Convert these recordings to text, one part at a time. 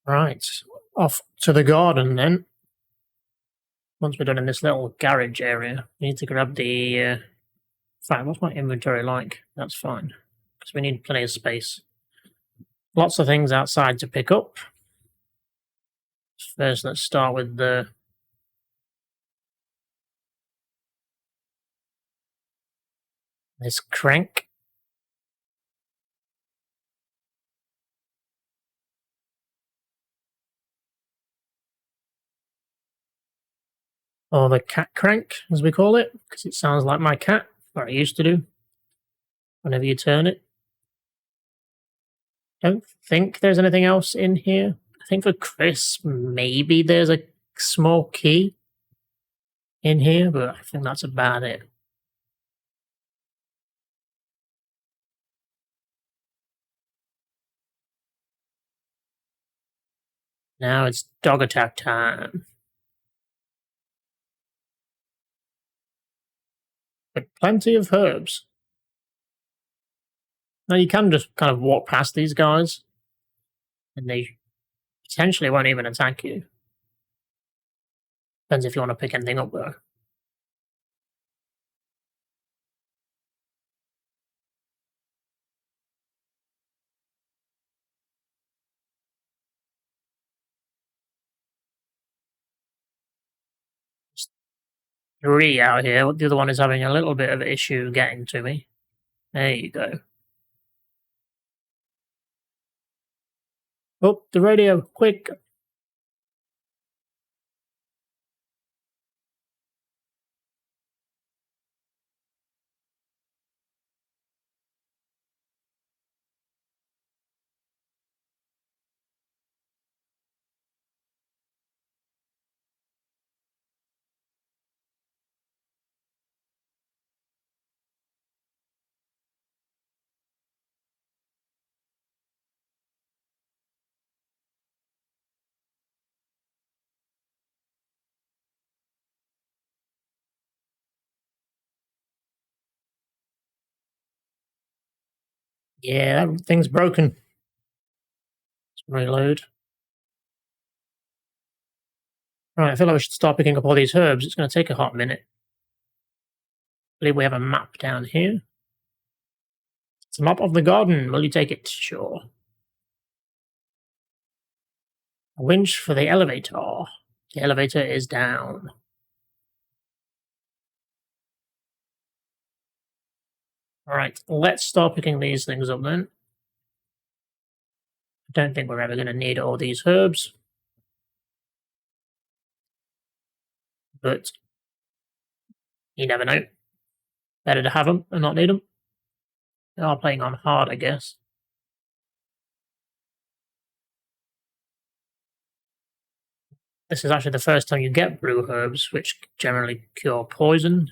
Right, off to the garden then. Once we're done in this little garage area, we need to grab the. Fine, what's my inventory like? That's fine, because we need plenty of space. Lots of things outside to pick up. First, let's start with the. This crank. Or the cat crank, as we call it, because it sounds like my cat, or it used to do, whenever you turn it. Don't think there's anything else in here. I think for Chris, maybe there's a small key in here, but I think that's about it. Now it's dog attack time. But plenty of herbs. Now you can just kind of walk past these guys, and they potentially won't even attack you. Depends if you want to pick anything up though. There's three out here. The other one is having a little bit of issue getting to me. There you go. Oh, the radio, quick! Yeah, that thing's broken. Let's reload. Right, I feel like we should start picking up all these herbs. It's going to take a hot minute. I believe we have a map down here. It's a map of the garden. Will you take it? Sure. A winch for the elevator. The elevator is down. Alright, let's start picking these things up then. I don't think we're ever going to need all these herbs. But you never know. Better to have them and not need them. They are playing on hard, I guess. This is actually the first time you get brew herbs, which generally cure poison.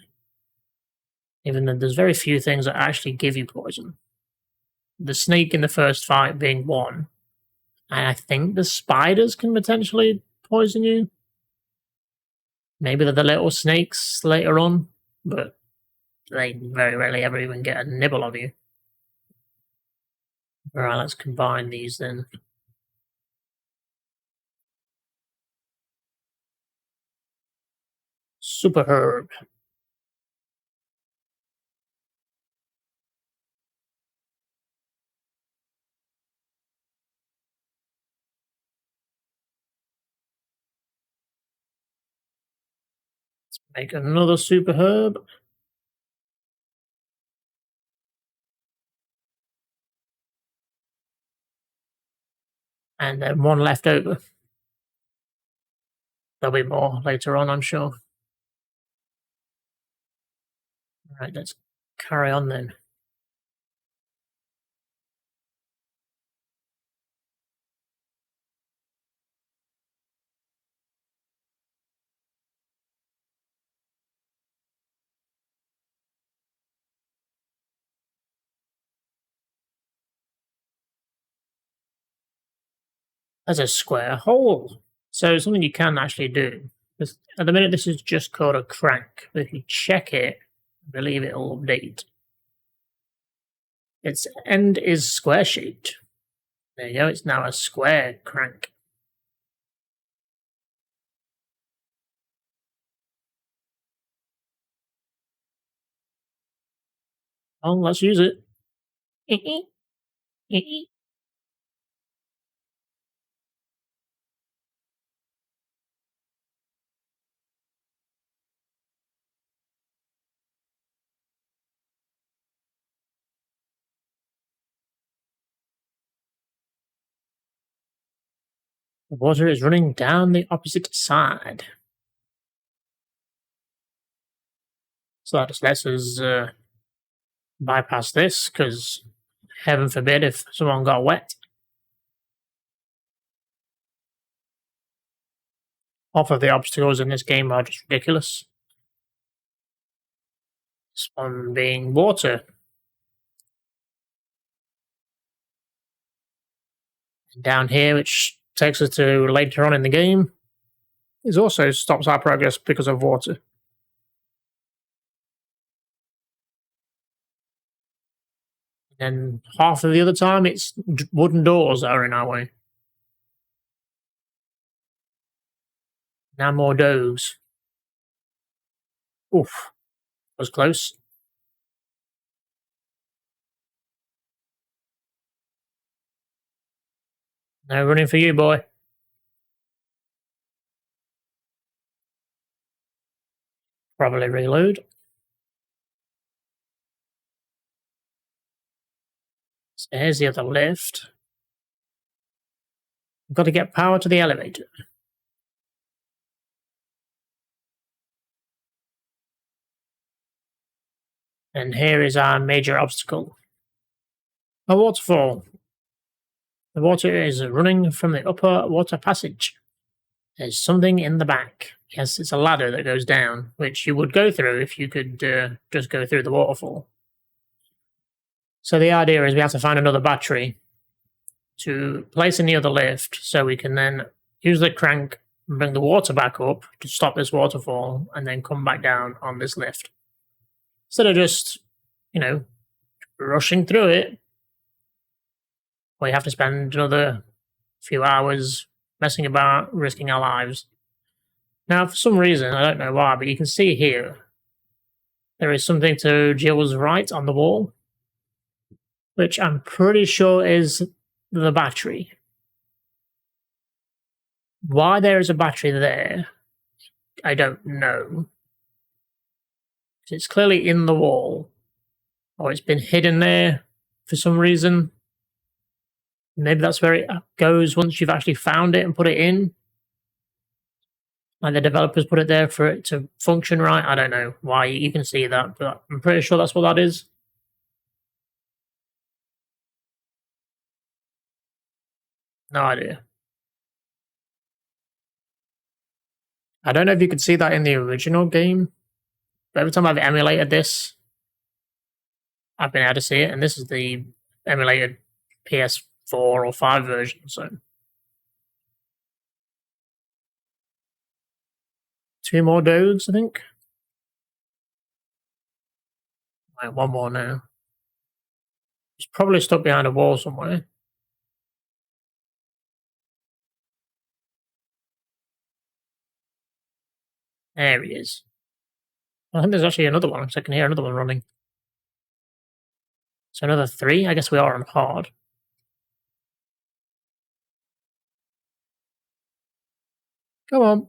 Even though there's very few things that actually give you poison. The snake in the first fight being one. And I think the spiders can potentially poison you. Maybe they're the little snakes later on, but they very rarely ever even get a nibble of you. Alright, let's combine these then. Super herb. Let's make another super herb. And then one left over. There'll be more later on, I'm sure. Alright, let's carry on then. There's a square hole. So something you can actually do. At the minute, this is just called a crank. But if you check it, I believe it'll update. Its end is square shaped. There you go, it's now a square crank. Oh, let's use it. The water is running down the opposite side. So that just lets us bypass this, because heaven forbid if someone got wet. Half of the obstacles in this game are just ridiculous. This one being water. And down here, which takes us to later on in the game, is also stops our progress because of water. And half of the other time, it's wooden doors that are in our way. Now more dogs. Oof, was close. No running for you, boy. Probably reload. So here's the other lift. We've got to get power to the elevator. And here is our major obstacle. A waterfall. The water is running from the upper water passage. There's something in the back. Yes, it's a ladder that goes down, which you would go through if you could just go through the waterfall. So the idea is we have to find another battery to place in the other lift so we can then use the crank and bring the water back up to stop this waterfall and then come back down on this lift. Instead of just, rushing through it, we have to spend another few hours messing about, risking our lives. Now, for some reason, I don't know why, but you can see here, there is something to Jill's right on the wall, which I'm pretty sure is the battery. Why there is a battery there, I don't know. It's clearly in the wall, or it's been hidden there for some reason. Maybe that's where it goes once you've actually found it and put it in. Like the developers put it there for it to function right. I don't know why you can see that, but I'm pretty sure that's what that is. No idea. I don't know if you could see that in the original game, but every time I've emulated this, I've been able to see it, and this is the emulated PS4 or 5 version, so. 2 more dogs, I think. Right, 1 more now. He's probably stuck behind a wall somewhere. There he is. I think there's actually another one, so I can hear another one running. So another 3? I guess we are on hard. Come on.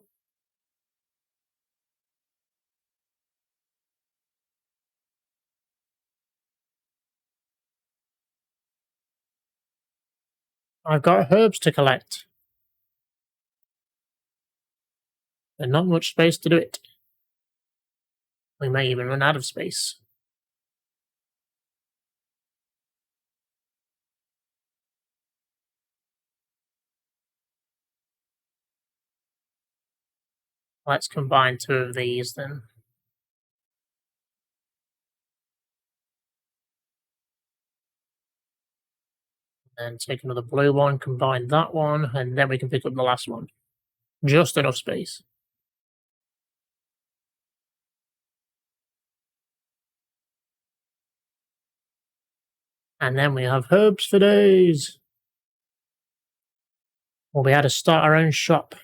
I've got herbs to collect. But not much space to do it. We may even run out of space. Let's combine 2 of these then. And take another blue one, combine that one, and then we can pick up the last one. Just enough space. And then we have herbs for days. We'll be able to start our own shop.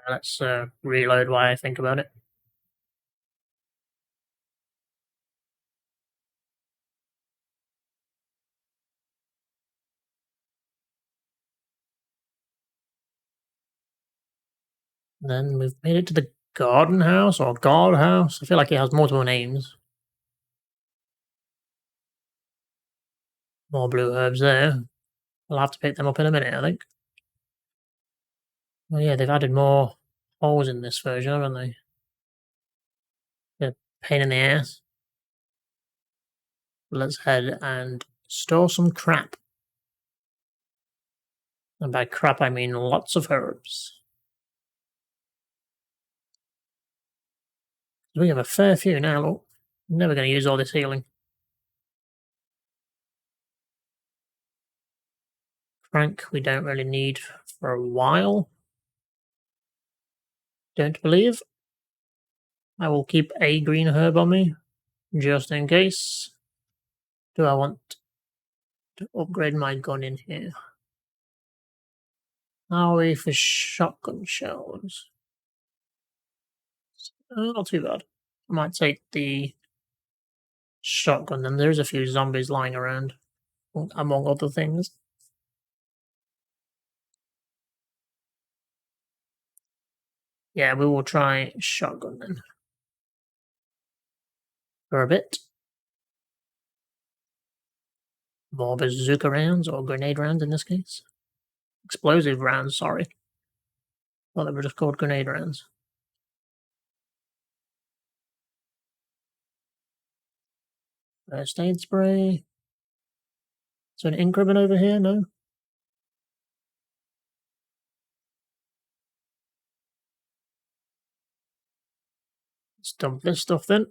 Let's reload while I think about it. Then we've made it to the garden house or guard house. I feel like it has multiple names. More blue herbs there. I'll have to pick them up in a minute, I think. Oh yeah, they've added more holes in this version, haven't they? They're a pain in the ass. Let's head and store some crap. And by crap, I mean lots of herbs. We have a fair few now, look. I'm never going to use all this healing. Crank, we don't really need for a while. Don't believe. I will keep a green herb on me, just in case. Do I want to upgrade my gun in here? Are we for shotgun shells? Not too bad. I might take the shotgun, then there's a few zombies lying around, among other things. Yeah, we will try shotgun then. For a bit. More bazooka rounds, or grenade rounds in this case. Explosive rounds, sorry. Well, they were just called grenade rounds. First aid spray. Is there an ink ribbon over here? No? Let's dump this stuff then.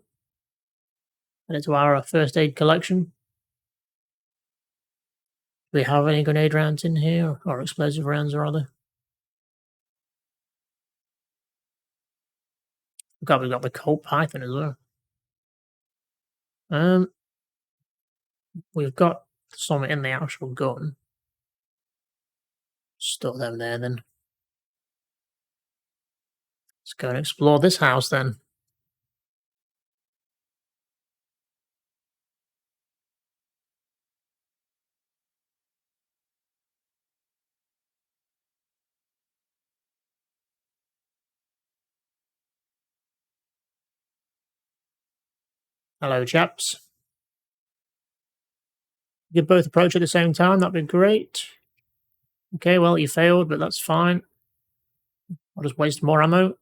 Add it to our first aid collection. Do we have any grenade rounds in here? Or explosive rounds, rather? God, we've got the Colt Python as well. We've got some in the actual gun. Store them there then. Let's go and explore this house then. Hello, chaps. You could both approach at the same time, that'd be great. Okay, well, you failed, but that's fine. I'll just waste more ammo.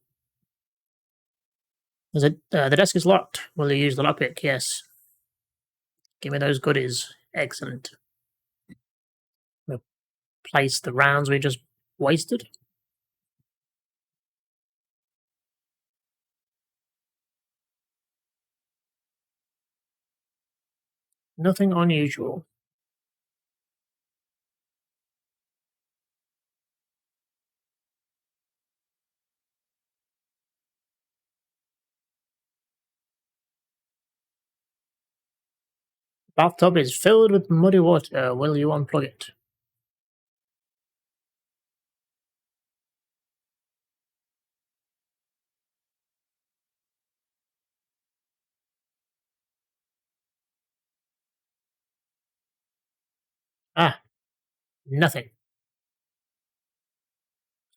The desk is locked. Will you use the lockpick? Yes. Give me those goodies. Excellent. Replace the rounds we just wasted. Nothing unusual. Bathtub is filled with muddy water. Will you unplug it? Ah, nothing.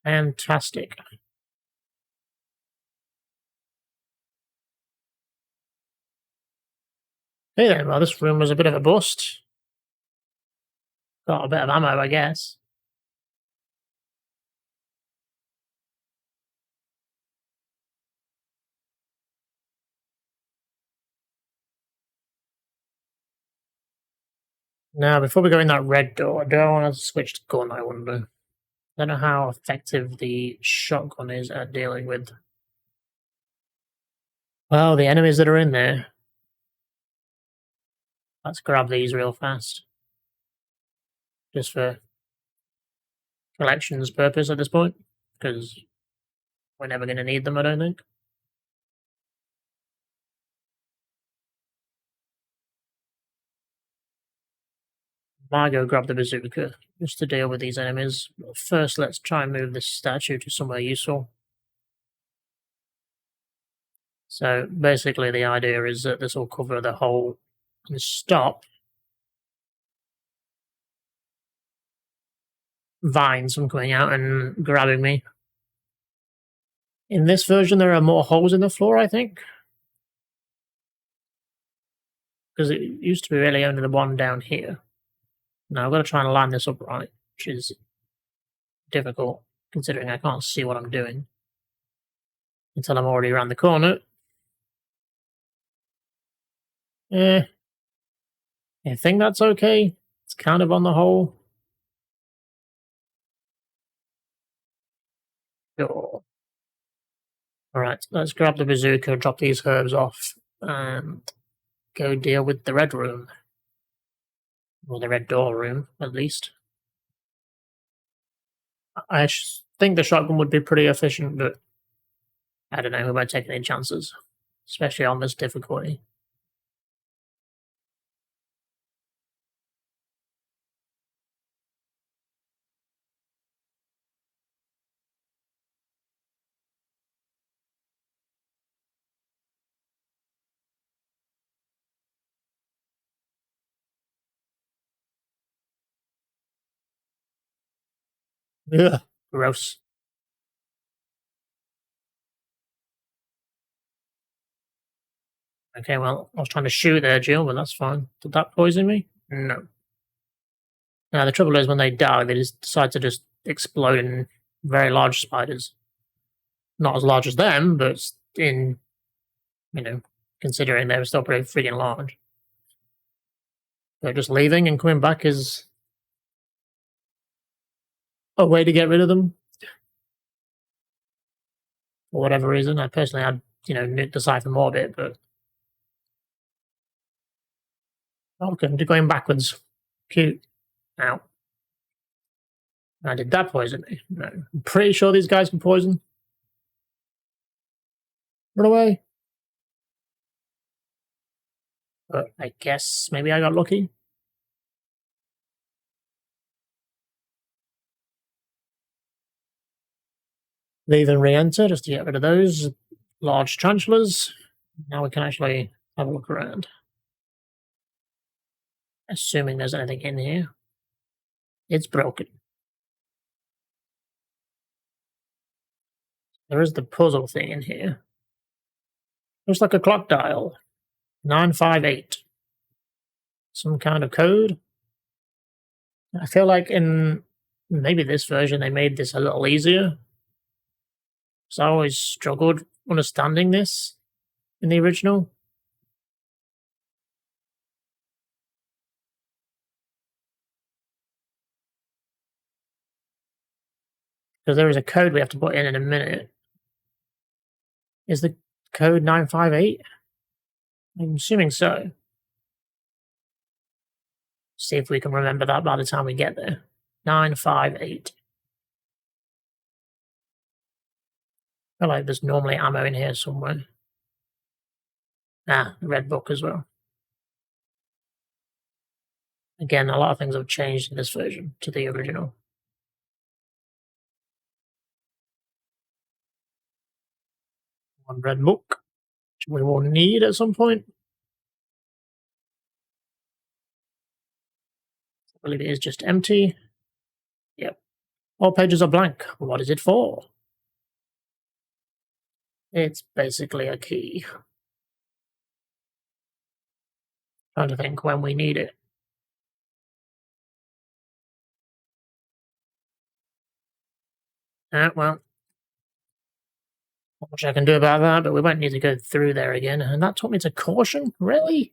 Fantastic. Hey then, well, this room was a bit of a bust. Got a bit of ammo, I guess. Now, before we go in that red door, do I want to switch to gun, I wonder? I don't know how effective the shotgun is at dealing with, well, the enemies that are in there. Let's grab these real fast. Just for collections purpose at this point, because we're never going to need them, I don't think. Might go grab the bazooka, just to deal with these enemies. But first, let's try and move this statue to somewhere useful. So basically the idea is that this will cover the hole and stop vines from coming out and grabbing me. In this version, there are more holes in the floor, I think, because it used to be really only the one down here. Now I've got to try and line this up right, which is difficult, considering I can't see what I'm doing until I'm already around the corner. I think that's okay. It's kind of on the hole. Sure. Alright, let's grab the bazooka, drop these herbs off, and go deal with the red room. Or the red door room, at least. I think the shotgun would be pretty efficient, but I don't know, we won't take any chances. Especially on this difficulty. Ugh, gross. Okay, well, I was trying to shoot there, Jill, but that's fine. Did that poison me? No. Now, the trouble is, when they die, they just decide to just explode in very large spiders. Not as large as them, but in, considering they were still pretty freaking large. But just leaving and coming back is a way to get rid of them. For whatever reason. I personally had, nuked the siphon orbit, but. Okay, going backwards. Cute. Ow. Now, did that poison me? No. I'm pretty sure these guys can poison. Run away. But I guess maybe I got lucky. Leave and re-enter just to get rid of those large tarantulas. Now we can actually have a look around. Assuming there's anything in here. It's broken. There is the puzzle thing in here. Looks like a clock dial. 958. Some kind of code. I feel like in maybe this version they made this a little easier. So I always struggled understanding this in the original. Because there is a code we have to put in a minute. Is the code 958? I'm assuming so. See if we can remember that by the time we get there. 958. I feel like there's normally ammo in here somewhere. Ah, the red book as well. Again, a lot of things have changed in this version to the original. One red book, which we will need at some point. I believe it is just empty. Yep. All pages are blank. What is it for? It's basically a key. Trying to think when we need it. Well, not much I can do about that, but we won't need to go through there again. And that took me to caution? Really?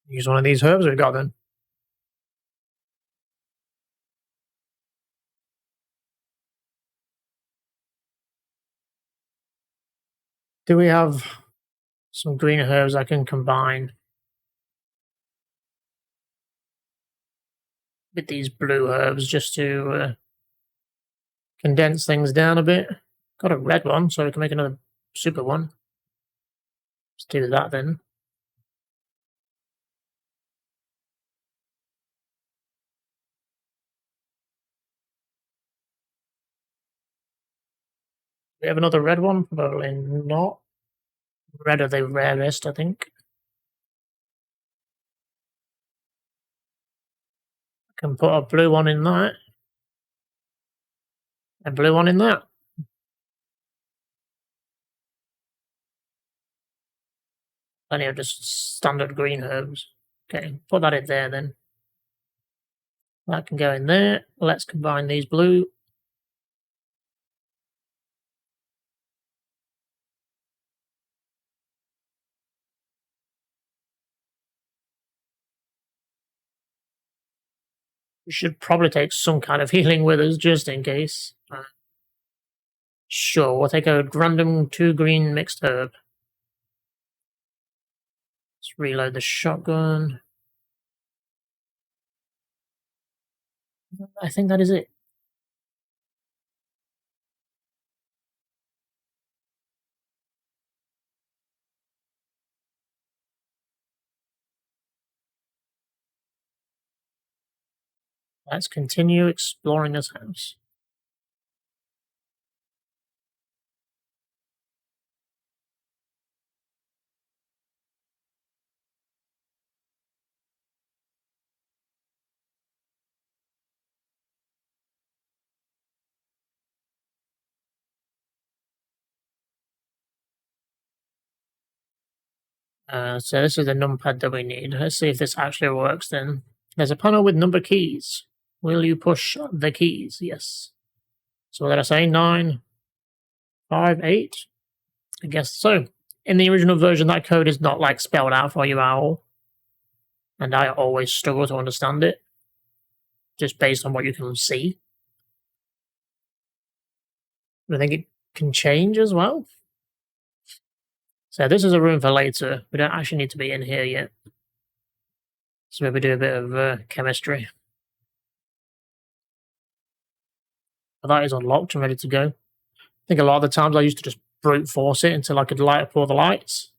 Use one of these herbs we've got then. Do we have some green herbs I can combine with these blue herbs just to condense things down a bit? Got a red one, so we can make another super one. Let's do that then. We have another red one? Probably not. Red are the rarest, I think. I can put a blue one in that. A blue one in that. Plenty of just standard green herbs. Okay, put that in there then. That can go in there. Let's combine these blue. We should probably take some kind of healing with us just in case. Sure, we'll take a random 2 green mixed herb. Let's reload the shotgun. I think that is it. Let's continue exploring this house. So this is the numpad that we need. Let's see if this actually works then. There's a panel with number keys. Will you push the keys? Yes. So what did I say? 9, 5, 8? I guess so. In the original version, that code is not like spelled out for you at all. And I always struggle to understand it. Just based on what you can see. I think it can change as well. So this is a room for later. We don't actually need to be in here yet. So maybe do a bit of chemistry. But that is unlocked and ready to go. I think a lot of the times I used to just brute force it until I could light up all the lights,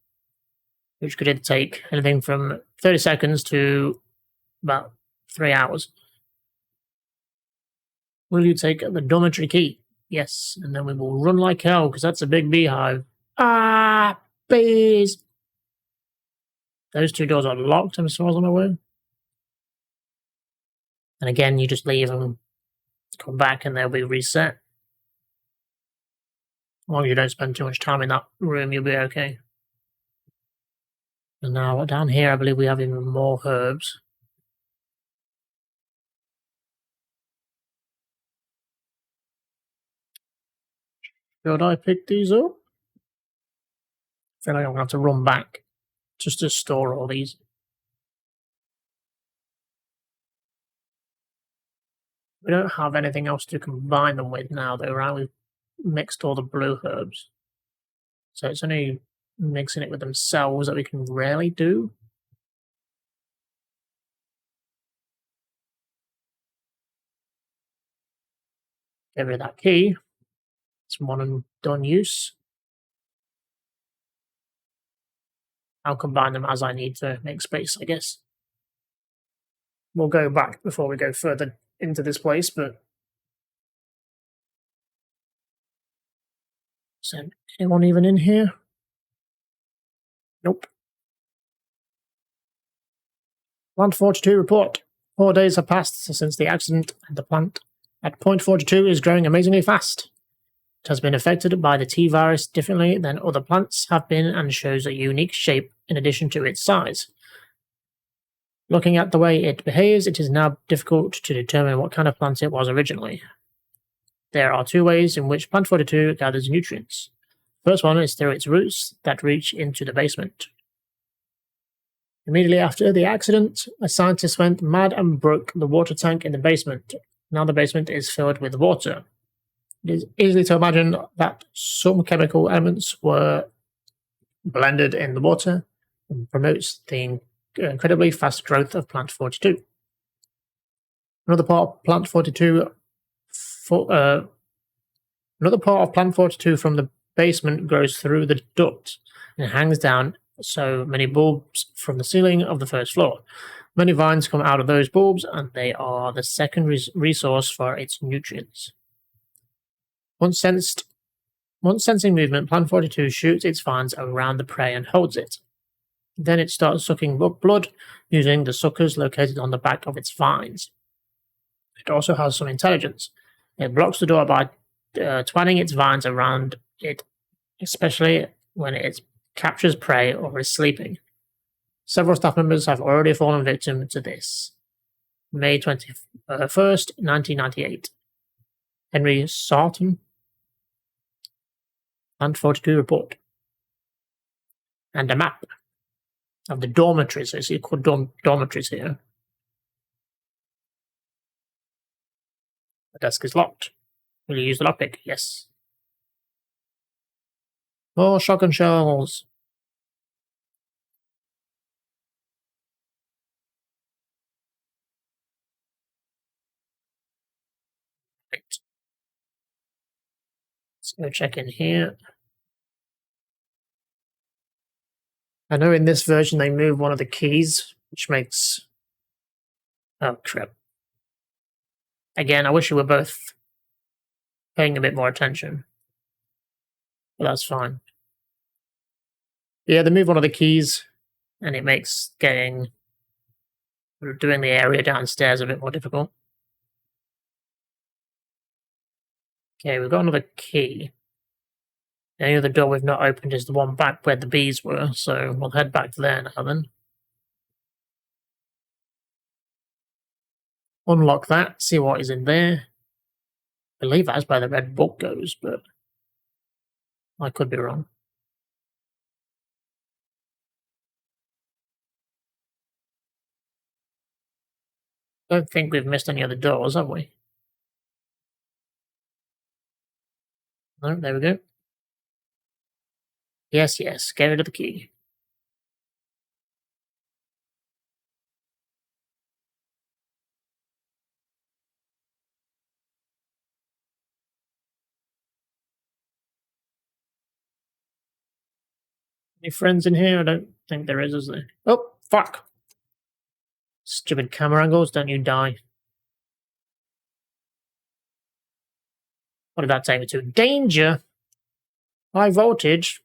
which could take anything from 30 seconds to about 3 hours. Will you take the dormitory key? Yes, and then we will run like hell because that's a big beehive. Ah, bees! Those 2 doors are locked as far as I'm aware. And again, you just leave and come back and they'll be reset. As long as you don't spend too much time in that room, you'll be okay. And now down here, I believe we have even more herbs. Should I pick these up? I feel like I'm going to have to run back just to store all these. We don't have anything else to combine them with now, though, right? We've mixed all the blue herbs. So it's only mixing it with themselves that we can rarely do. Get rid of that key. It's one and done use. I'll combine them as I need to make space, I guess. We'll go back before we go further into this place, but... Is there anyone even in here? Nope. Plant.42 report. 4 days have passed since the accident, and the plant at Pt.4 is growing amazingly fast. It has been affected by the T virus differently than other plants have been and shows a unique shape in addition to its size. Looking at the way it behaves, it is now difficult to determine what kind of plant it was originally. There are 2 ways in which Pt.42 gathers nutrients. The first one is through its roots that reach into the basement. Immediately after the accident, a scientist went mad and broke the water tank in the basement. Now the basement is filled with water. It is easy to imagine that some chemical elements were blended in the water and promotes the incredibly fast growth of Pt.42. Another part of Pt.42 from the basement grows through the duct and hangs down so many bulbs from the ceiling of the first floor. Many vines come out of those bulbs, and they are the second resource for its nutrients. Once sensed Once sensing movement, Plant 42 shoots its vines around the prey and holds it. Then it starts sucking blood using the suckers located on the back of its vines. It also has some intelligence. It blocks the door by twining its vines around it, especially when it captures prey or is sleeping. Several staff members have already fallen victim to this. May 21st, 1998. Henry Sarton, Plant 42 report. And a map of the dormitories. It's called dormitories here. The desk is locked. Will you use the lockpick? Yes. More shotgun shells. Right. Let's go check in here. I know in this version they move one of the keys, which makes... Oh, crap. Again, I wish we were both paying a bit more attention. But that's fine. Yeah, they move one of the keys, and it makes doing the area downstairs a bit more difficult. Okay, we've got another key. The only other door we've not opened is the one back where the bees were, so we'll head back there now then. Unlock that, see what is in there. I believe that's where the red book goes, but I could be wrong. Don't think we've missed any other doors, have we? No, there we go. Yes, yes, get rid of the key. Any friends in here? I don't think there is there? Oh, fuck! Stupid camera angles, don't you die. What did that take me to? Danger! High voltage.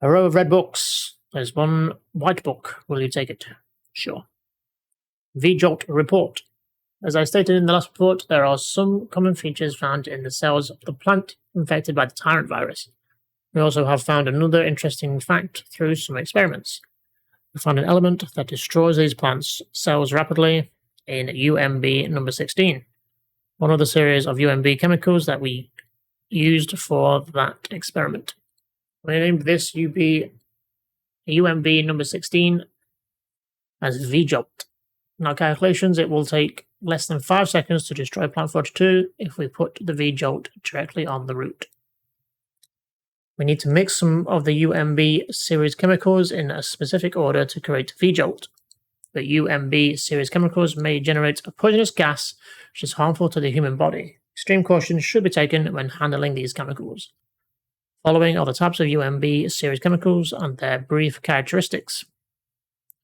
A row of red books. There's one white book. Will you take it? Sure. VJOLT report. As I stated in the last report, there are some common features found in the cells of the plant infected by the tyrant virus. We also have found another interesting fact through some experiments. We found an element that destroys these plants' cells rapidly in UMB number 16, one of the series of UMB chemicals that we used for that experiment. We named this UMB number 16 as VJOLT. In our calculations, it will take less than 5 seconds to destroy Plant 42 if we put the VJOLT directly on the root. We need to mix some of the UMB series chemicals in a specific order to create VJOLT. The UMB series chemicals may generate a poisonous gas which is harmful to the human body. Extreme caution should be taken when handling these chemicals. Following are the types of UMB series chemicals and their brief characteristics.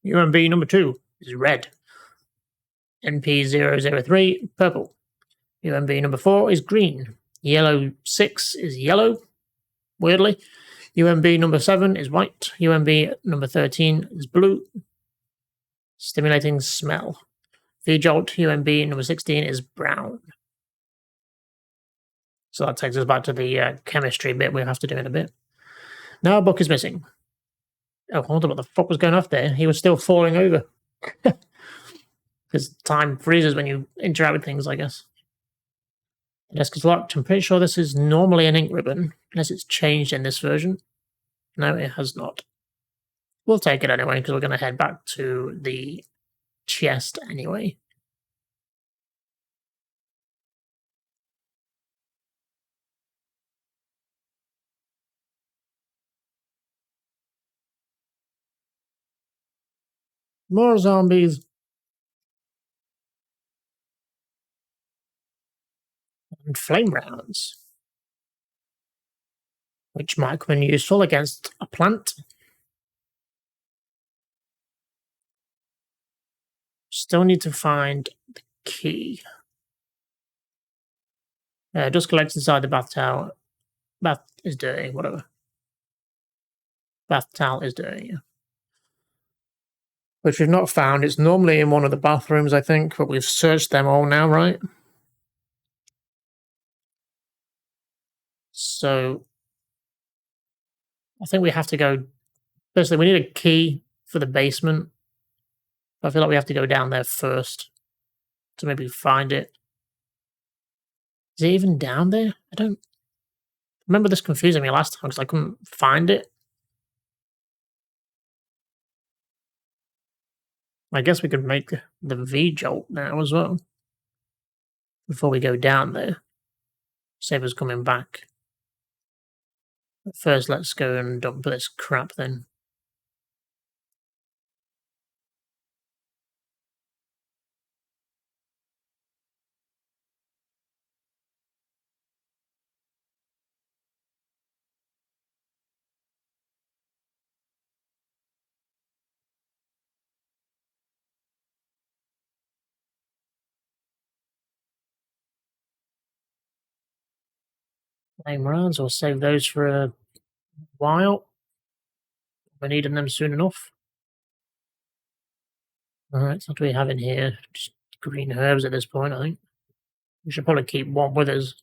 UMB number 2 is red. NP003, purple. UMB number 4 is green. Yellow 6 is yellow. Weirdly. UMB number 7 is white. UMB number 13 is blue. Stimulating smell. VJOLT UMB number 16 is brown. So that takes us back to the chemistry bit we'll have to do in a bit. Now a book is missing. Oh, hold on, what the fuck was going off there? He was still falling over. Because time freezes when you interact with things, I guess. The desk is locked. I'm pretty sure this is normally an ink ribbon, unless it's changed in this version. No, it has not. We'll take it anyway, because we're going to head back to the chest anyway. More zombies. And flame rounds, which might come in useful against a plant. Still need to find the key. Dust collects inside the bath tower. Bath is dirty, whatever. Bath towel is dirty, yeah. Which we've not found. It's normally in one of the bathrooms, I think, but we've searched them all now, right? So I think we have to go. Firstly, we need a key for the basement. I feel like we have to go down there first to maybe find it. Is it even down there? I don't remember this confusing me last time because I couldn't find it. I guess we could make the V jolt now as well before we go down there. Save us coming back. But first, let's go and dump this crap then. Flame rounds, we'll save those for a while. We're needing them soon enough. Alright, so what do we have in here? Just green herbs at this point, I think. We should probably keep one with us.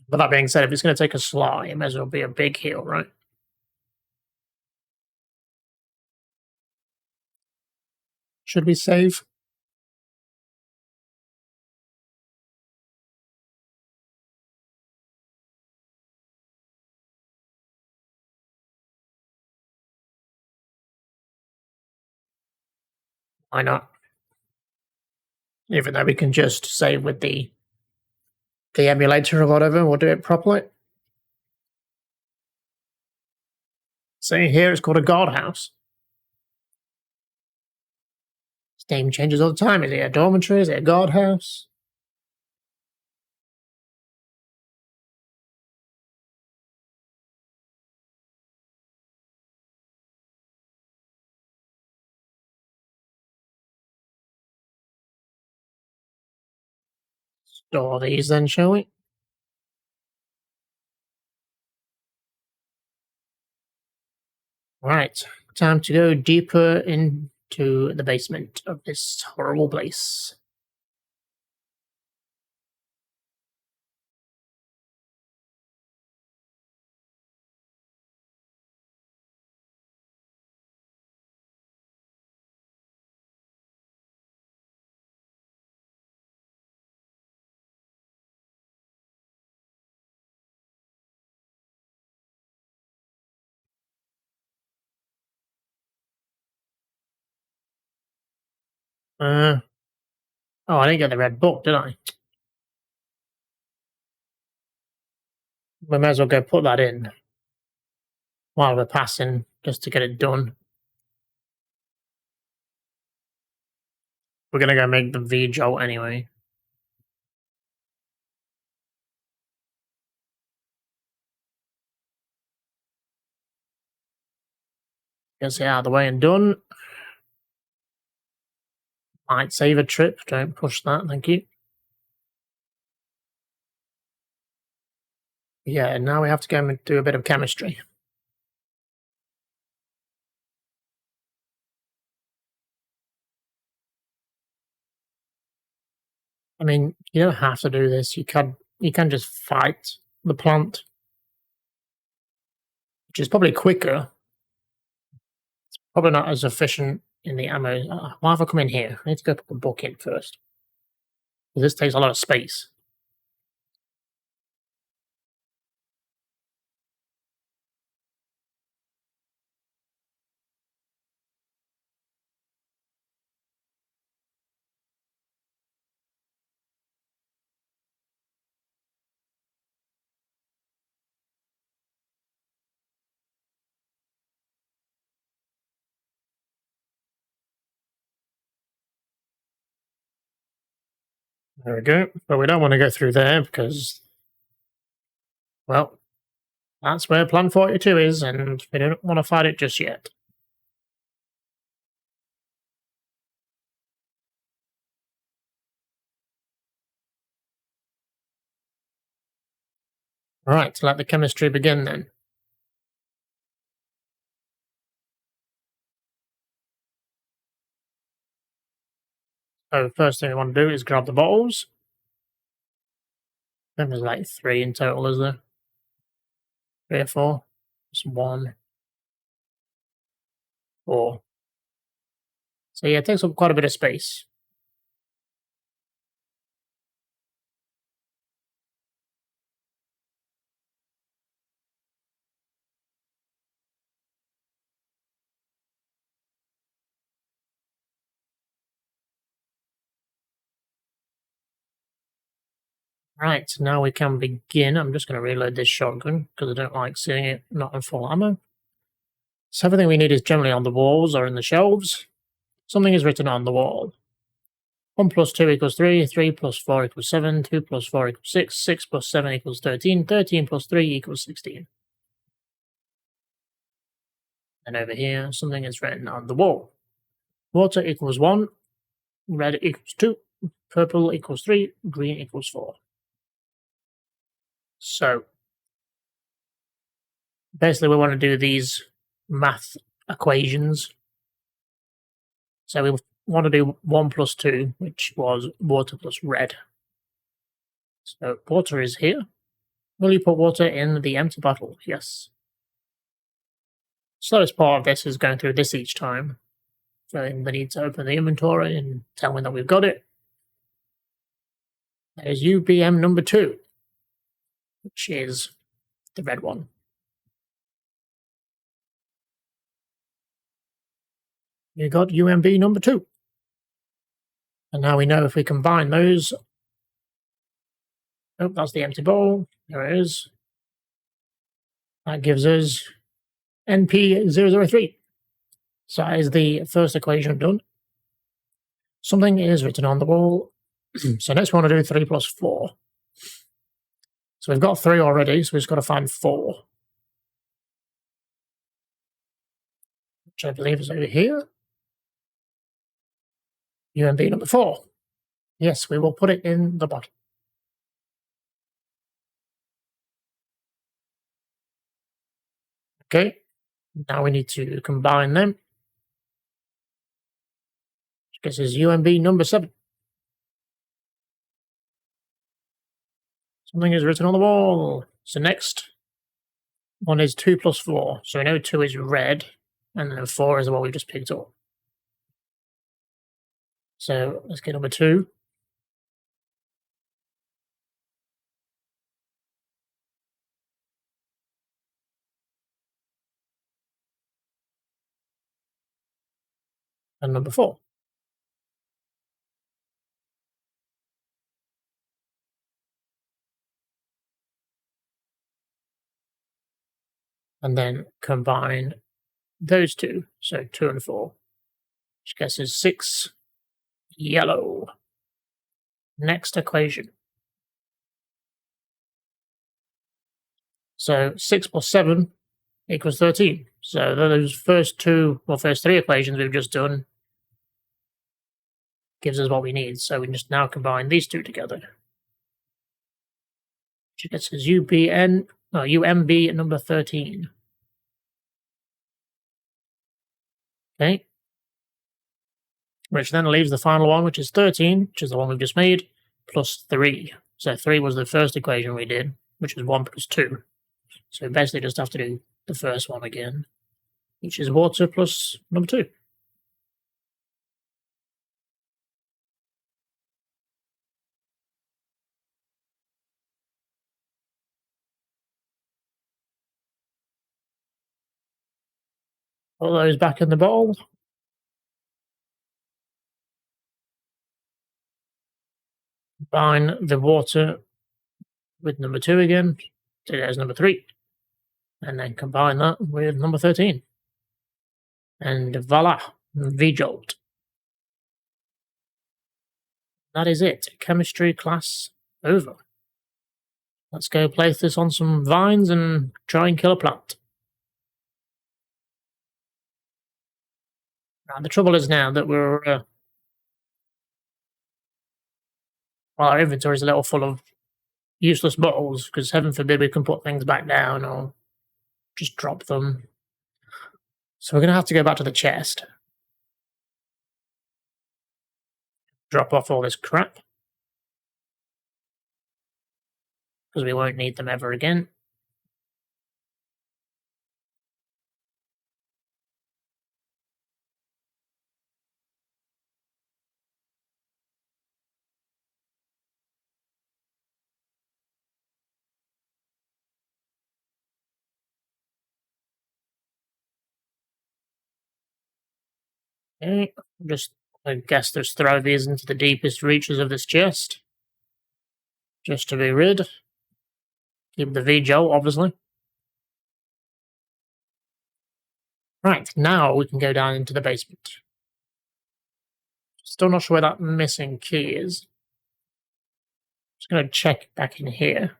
But that being said, if it's going to take a slot, it may as well be a big heal, right? Should we save? Why not? Even though we can just save with the emulator or whatever, we'll do it properly. See here, it's called a guardhouse. Its name changes all the time. Is it a dormitory? Is it a guardhouse? Store these then, shall we? Right, time to go deeper into the basement of this horrible place. Uh, oh, I didn't get the red book, did I? We may as well go put that in while we're passing, just to get it done. We're gonna go make the V jolt anyway. Get it out of the way and done. Might save a trip. Don't push that, thank you. Yeah, and now we have to go and do a bit of chemistry. I mean, you don't have to do this. You can just fight the plant, which is probably quicker. Probably not as efficient in the ammo. Why have I come in here? I need to go put the book in first. This takes a lot of space. There we go. But we don't want to go through there because, well, that's where Plan 42 is, and we don't want to fight it just yet. Right, let the chemistry begin then. So first thing we want to do is grab the bottles. I think there's like 3 in total, is there? 3 or 4? Just 1, 4. So yeah, it takes up quite a bit of space. Right, now we can begin. I'm just going to reload this shotgun because I don't like seeing it not on full ammo. So everything we need is generally on the walls or in the shelves. Something is written on the wall. 1 plus 2 equals 3, 3 plus 4 equals 7, 2 plus 4 equals 6, 6 plus 7 equals 13, 13 plus 3 equals 16. And over here, something is written on the wall. Water equals 1, red equals 2, purple equals 3, green equals 4. So basically we want to do these math equations. So we want to do 1 plus 2, which was water plus red. So water is here. Will you put water in the empty bottle? Yes. Slowest part of this is going through this each time. So we need to open the inventory and tell me that we've got it. There's UBM number 2, which is the red one. You got UMB number 2. And now we know if we combine those. Oh, that's the empty bowl. There it is. That gives us NP003. So that is the first equation done. Something is written on the wall. So next we want to do 3 plus 4. So we've got 3 already, so we've just got to find 4. Which I believe is over here. UMB number 4. Yes, we will put it in the bottle. Okay, now we need to combine them. This is UMB number 7. Something is written on the wall. So next one is 2 plus 4. So we know 2 is red, and then 4 is what we just picked up. So let's get number 2. And number 4. And then combine those two. So 2 and 4. Which gets us 6 yellow. Next equation. So 6 plus 7 equals 13. So those first 3 equations we've just done gives us what we need. So we can just now combine these two together. Which gets us UMB number 13. Okay. Which then leaves the final one, which is 13, which is the one we've just made, plus 3. So 3 was the first equation we did, which is 1 plus 2. So we basically just have to do the first one again, which is water plus number 2. Put those back in the bowl. Combine the water with number 2 again. So there's number 3. And then combine that with number 13. And voila, V-Jolt. That is it. Chemistry class over. Let's go place this on some vines and try and kill a plant. Now, the trouble is now that we're well, our inventory is a little full of useless bottles, because heaven forbid we can put things back down or just drop them. So we're going to have to go back to the chest. Drop off all this crap. Because we won't need them ever again. Okay, I guess just throw these into the deepest reaches of this chest. Just to be rid. Keep the V-Jolt, obviously. Right, now we can go down into the basement. Still not sure where that missing key is. Just gonna check back in here.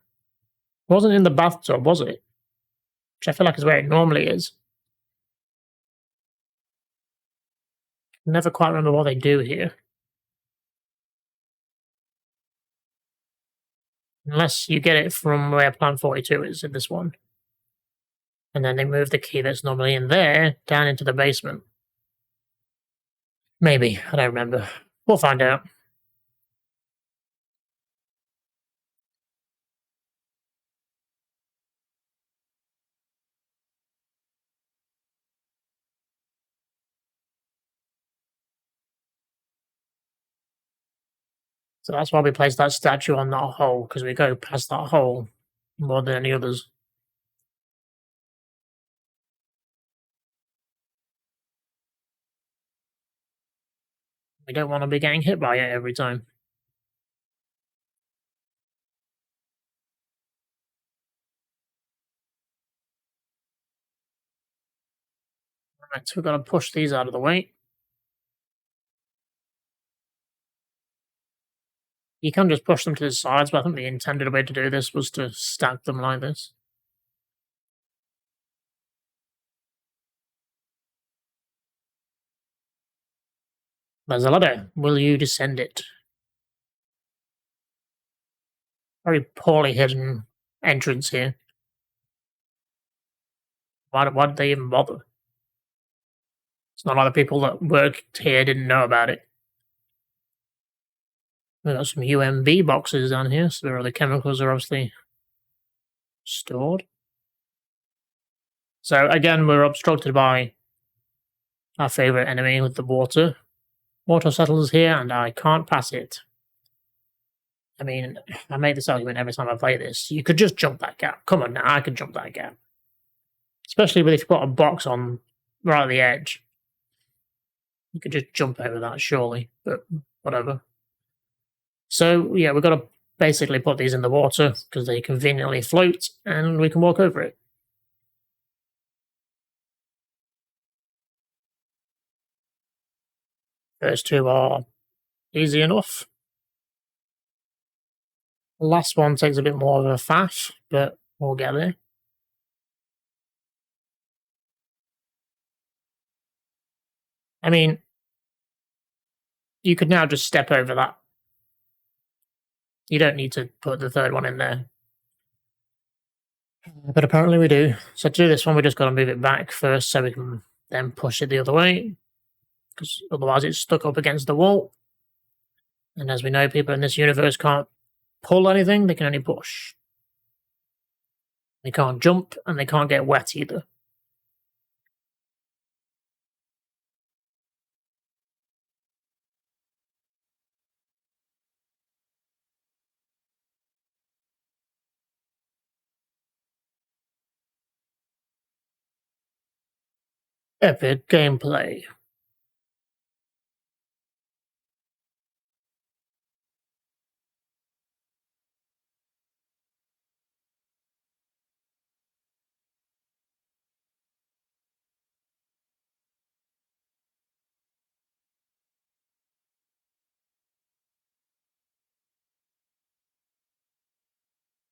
It wasn't in the bathtub, was it? Which I feel like is where it normally is. Never quite remember what they do here. Unless you get it from where Pt.4 is in this one. And then they move the key that's normally in there down into the basement. Maybe, I don't remember. We'll find out. So that's why we placed that statue on that hole, because we go past that hole more than any others. We don't want to be getting hit by it every time. Right, so we've got to push these out of the way. You can just push them to the sides, but I think the intended way to do this was to stack them like this. There's a ladder. Will you descend it? Very poorly hidden entrance here. Why did they even bother? It's not like the people that worked here didn't know about it. We've got some UMB boxes down here, so where the chemicals are obviously stored. So again, we're obstructed by our favourite enemy with the water. Water settles here, and I can't pass it. I mean, I make this argument every time I play this. You could just jump that gap. Come on now, I could jump that gap. Especially if you've got a box on right at the edge. You could just jump over that, surely. But whatever. So, yeah, we've got to basically put these in the water because they conveniently float and we can walk over it. First two are easy enough. The last one takes a bit more of a faff, but we'll get there. I mean, you could now just step over that. You don't need to put the third one in there. But apparently we do. So to do this one, we just got to move it back first so we can then push it the other way. Because otherwise it's stuck up against the wall. And as we know, people in this universe can't pull anything, they can only push. They can't jump, and they can't get wet either. Epic gameplay.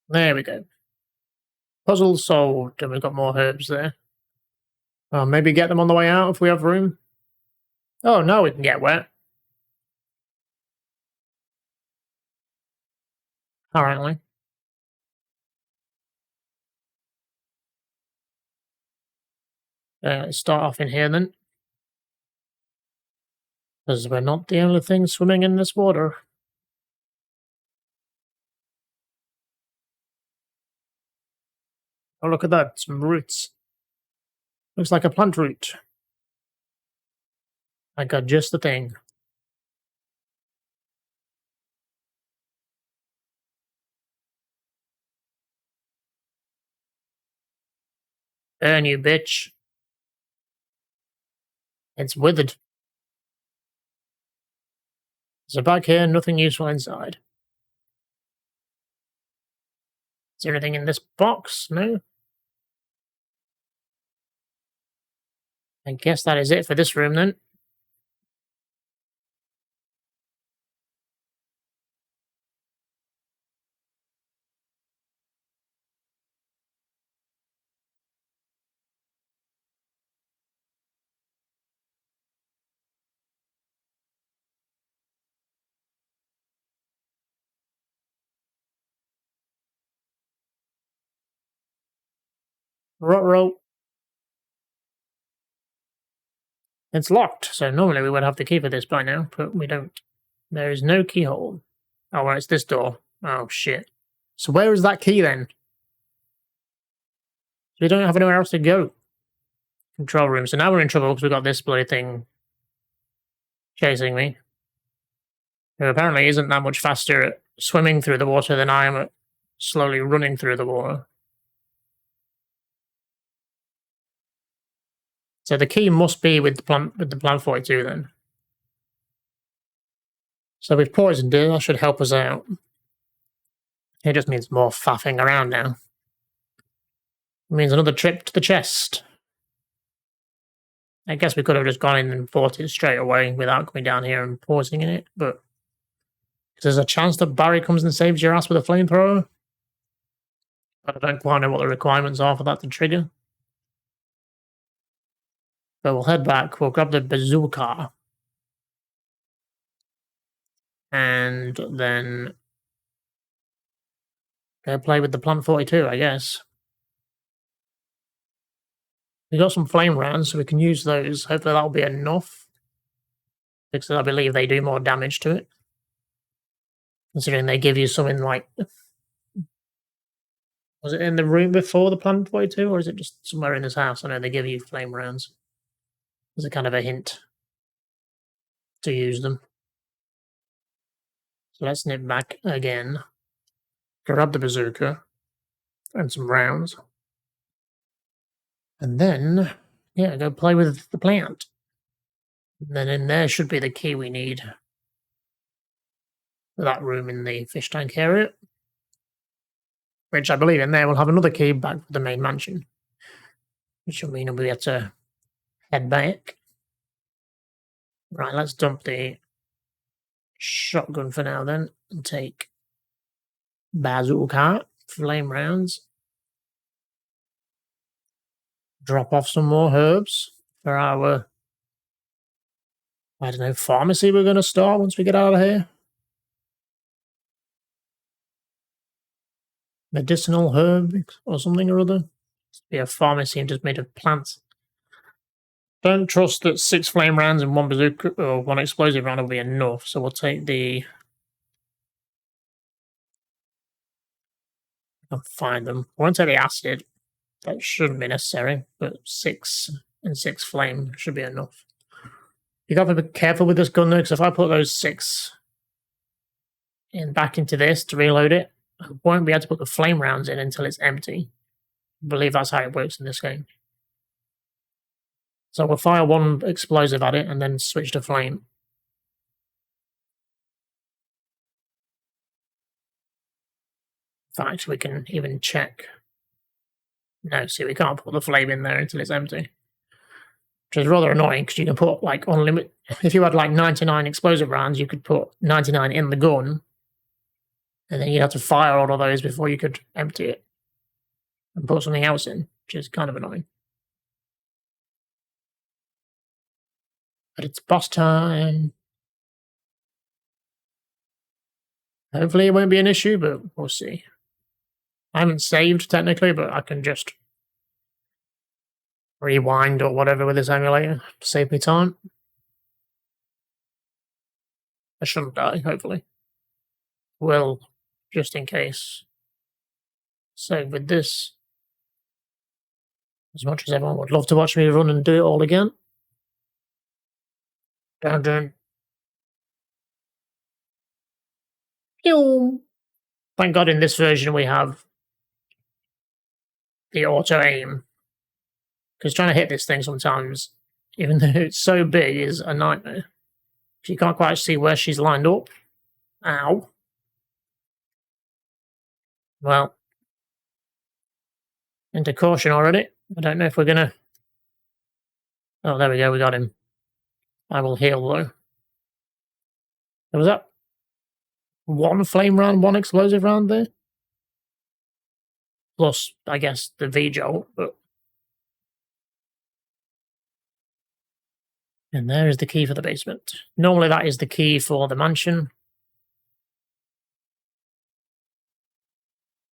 There we go. Puzzle solved, and we've got more herbs there. Maybe get them on the way out if we have room. Oh, no, we can get wet. Apparently. Let's start off in here then. Because we're not the only thing swimming in this water. Oh, look at that. Some roots. Looks like a plant root. I got just the thing. Burn, you bitch. It's withered. So back here, nothing useful inside. Is there anything in this box? No? I guess that is it for this room then. Ruh-roh. It's locked, so normally we would have the key for this by now, but we don't. There is no keyhole. Oh, well, it's this door. Oh, shit. So where is that key then? We don't have anywhere else to go. Control room. So now we're in trouble because we've got this bloody thing chasing me. Who apparently isn't that much faster at swimming through the water than I am at slowly running through the water. So the key must be with the Pt.4 then. So we've poisoned it. That should help us out. It just means more faffing around now. It means another trip to the chest. I guess we could have just gone in and fought it straight away without going down here and poisoning it, but there's a chance that Barry comes and saves your ass with a flamethrower. But I don't quite know what the requirements are for that to trigger. So we'll head back, we'll grab the bazooka. And then go play with the Pt.42, I guess. We got some flame rounds, so we can use those. Hopefully that'll be enough. Because I believe they do more damage to it. Considering they give you something like... Was it in the room before the Pt.42, or is it just somewhere in this house? I know they give you flame rounds. As a kind of a hint to use them. So let's nip back again. Grab the bazooka. And some rounds. And then, yeah, go play with the plant. And then in there should be the key we need. For that room in the fish tank area. Which I believe in there we'll have another key back for the main mansion. Which will mean we'll have to head back. Right, let's dump the shotgun for now then. And take bazooka, flame rounds. Drop off some more herbs for our, I don't know, pharmacy we're going to start once we get out of here. Medicinal herb or something or other. Be a pharmacy just made of plants. Don't trust that 6 flame rounds and 1 bazooka or 1 explosive round will be enough, so we'll take the... I'll find them. I won't take the acid. That shouldn't be necessary, but 6 and 6 flame should be enough. You got to be careful with this gun though, because if I put those 6 in back into this to reload it, I won't be able to put the flame rounds in until it's empty. I believe that's how it works in this game. So we'll fire 1 explosive at it and then switch to flame. In fact, we can even check. No, see, we can't put the flame in there until it's empty. Which is rather annoying, because you can put, like, unlimited... If you had, like, 99 explosive rounds, you could put 99 in the gun, and then you'd have to fire all of those before you could empty it. And put something else in, which is kind of annoying. But it's boss time. Hopefully it won't be an issue, but we'll see. I haven't saved, technically, but I can just rewind or whatever with this emulator to save me time. I shouldn't die, hopefully. Will, just in case. So with this, as much as everyone would love to watch me run and do it all again. Dun dun. Pew! Thank God in this version we have the auto aim. Because trying to hit this thing sometimes, even though it's so big, is a nightmare. You can't quite see where she's lined up. Ow. Well, into caution already. I don't know if we're gonna. Oh, there we go, we got him. I will heal though. There was that one flame round, one explosive round there. Plus, I guess, the V-Jolt, but. And there is the key for the basement. Normally that is the key for the mansion.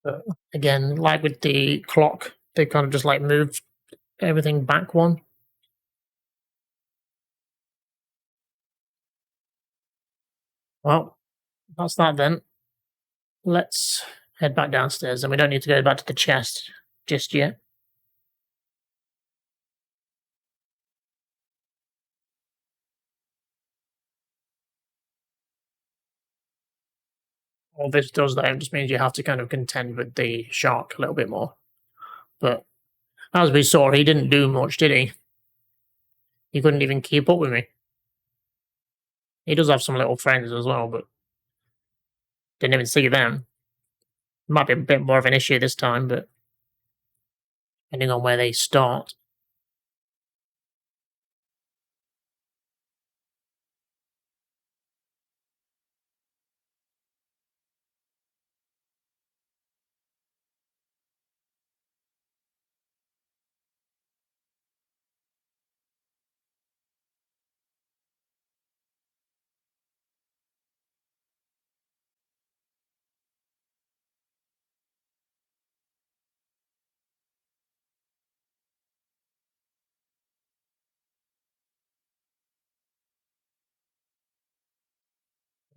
But again, like with the clock, they kind of just like moved everything back one. Well, that's that then. Let's head back downstairs, and we don't need to go back to the chest just yet. All this does though just means you have to kind of contend with the shark a little bit more. But as we saw, he didn't do much, did he? He couldn't even keep up with me. He does have some little friends as well, but didn't even see them. Might be a bit more of an issue this time, but depending on where they start.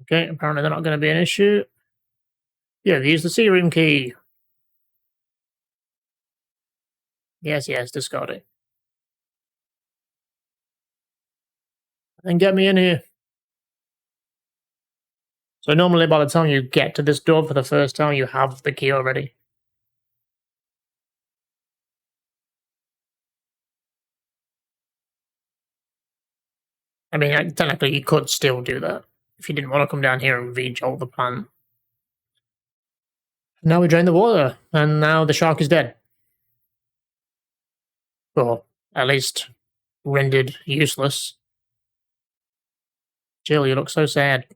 Okay, apparently they're not going to be an issue. Yeah, use the sea room key. Yes, yes, discard it. And get me in here. So normally by the time you get to this door for the first time, you have the key already. I mean, technically you could still do that if you didn't want to come down here and V-jolt the plant. Now we drain the water, and now the shark is dead. Or at least rendered useless. Jill, you look so sad.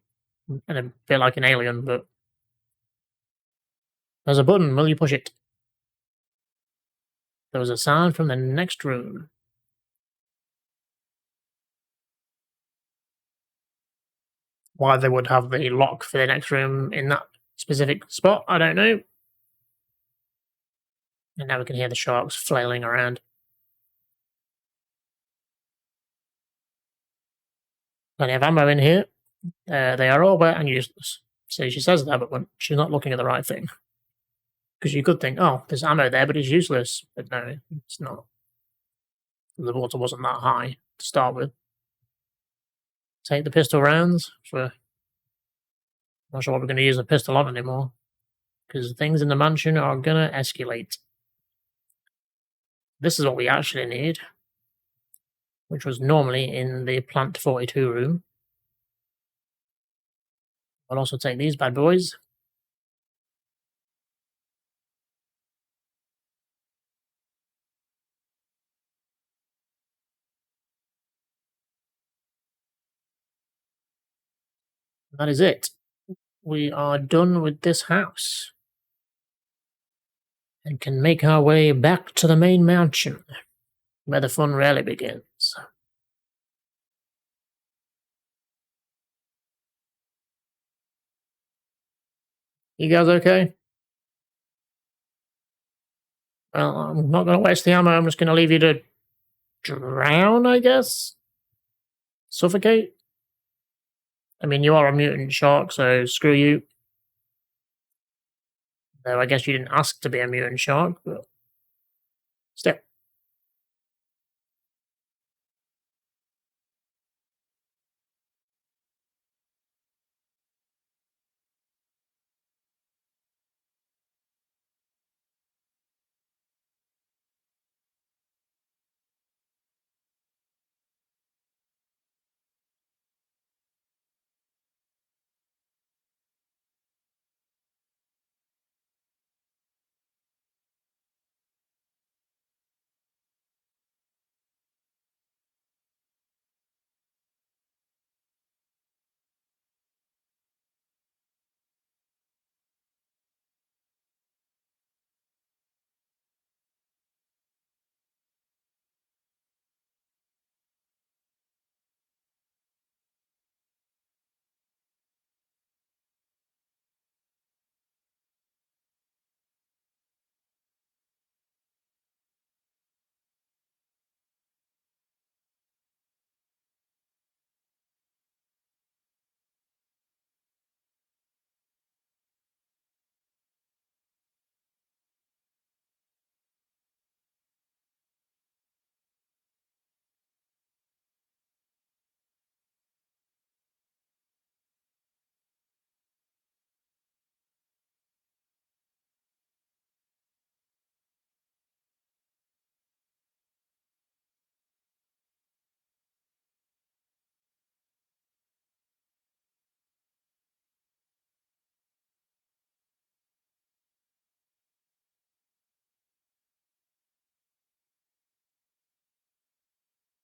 And a bit like an alien, but. There's a button, will you push it? There was a sound from the next room. Why they would have the lock for the next room in that specific spot, I don't know. And now we can hear the sharks flailing around. Plenty of ammo in here. They are all wet and useless. So she says that, but she's not looking at the right thing. Because you could think, oh, there's ammo there, but it's useless. But no, it's not. The water wasn't that high to start with. Take the pistol rounds for. I'm not sure what we're going to use the pistol on anymore. Because things in the mansion are going to escalate. This is what we actually need. Which was normally in the Pt.4 room. I'll also take these bad boys. That is it. We are done with this house. And can make our way back to the main mansion, where the fun really begins. You guys okay? Well, I'm not going to waste the ammo, I'm just going to leave you to drown, I guess? Suffocate? I mean, you are a mutant shark, so screw you. Though I guess you didn't ask to be a mutant shark, but still.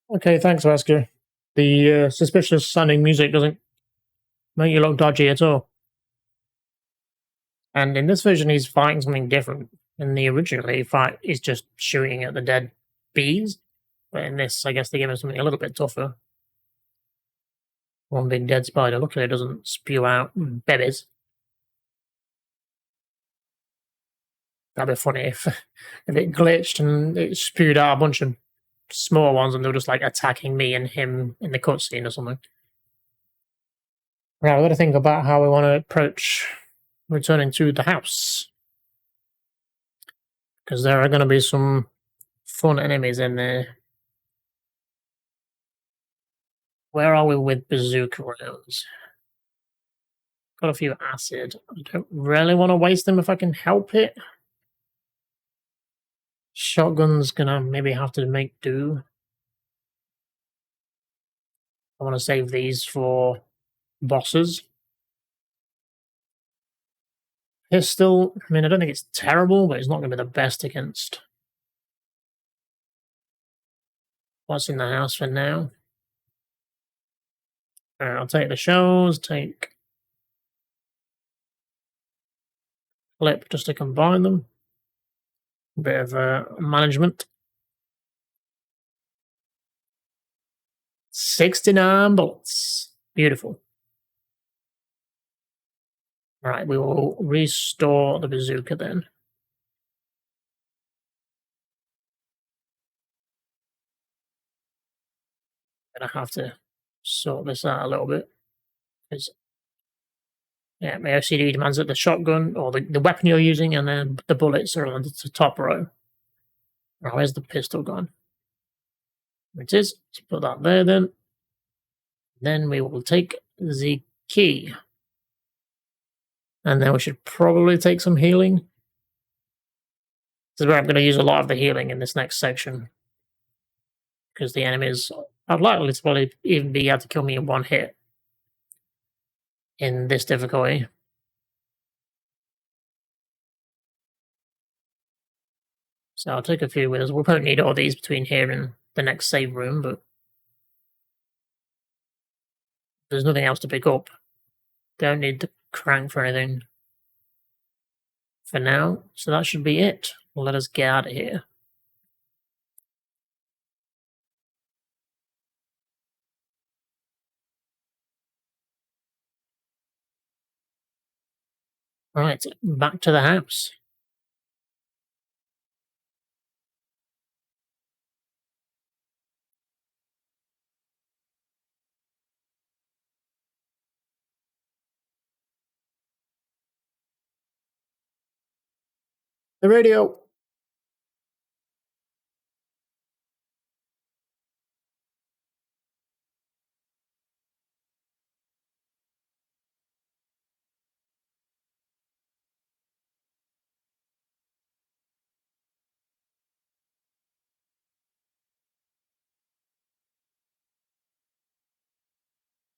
Okay, thanks, Oscar. The suspicious sounding music doesn't make you look dodgy at all. And in this version, he's fighting something different. In the original, he fight is just shooting at the dead bees. But in this, I guess they give him something a little bit tougher. One big dead spider. Luckily, it doesn't spew out babies. That'd be funny if it glitched and it spewed out a bunch of small ones and they were just like attacking me and him in the cutscene or something. Right, we've got to think about how we want to approach returning to the house. Because there are going to be some fun enemies in there. Where are we with bazooka rounds? Got a few acid. I don't really want to waste them if I can help it. Shotgun's gonna maybe have to make do. I want to save these for bosses. Pistol, I mean, I don't think it's terrible, but it's not going to be the best against what's in the house for now. Alright, I'll take the shells, take clip just to combine them. A bit of management. 69 bullets. Beautiful. Right, we will restore the bazooka then. Gonna have to sort this out a little bit. Because, yeah, my OCD demands that the shotgun or the weapon you're using and then the bullets are on the top row. Right, where's the pistol gone? It is. Let's put that there then. Then we will take the key. And then we should probably take some healing. This is where I'm going to use a lot of the healing in this next section. Because the enemies are likely to probably even be able to kill me in one hit. In this difficulty. So I'll take a few with us. We won't need all these between here and the next save room, but there's nothing else to pick up. Don't need the crank for anything for now. So that should be it. Let us get out of here. Right, back to the house. The radio.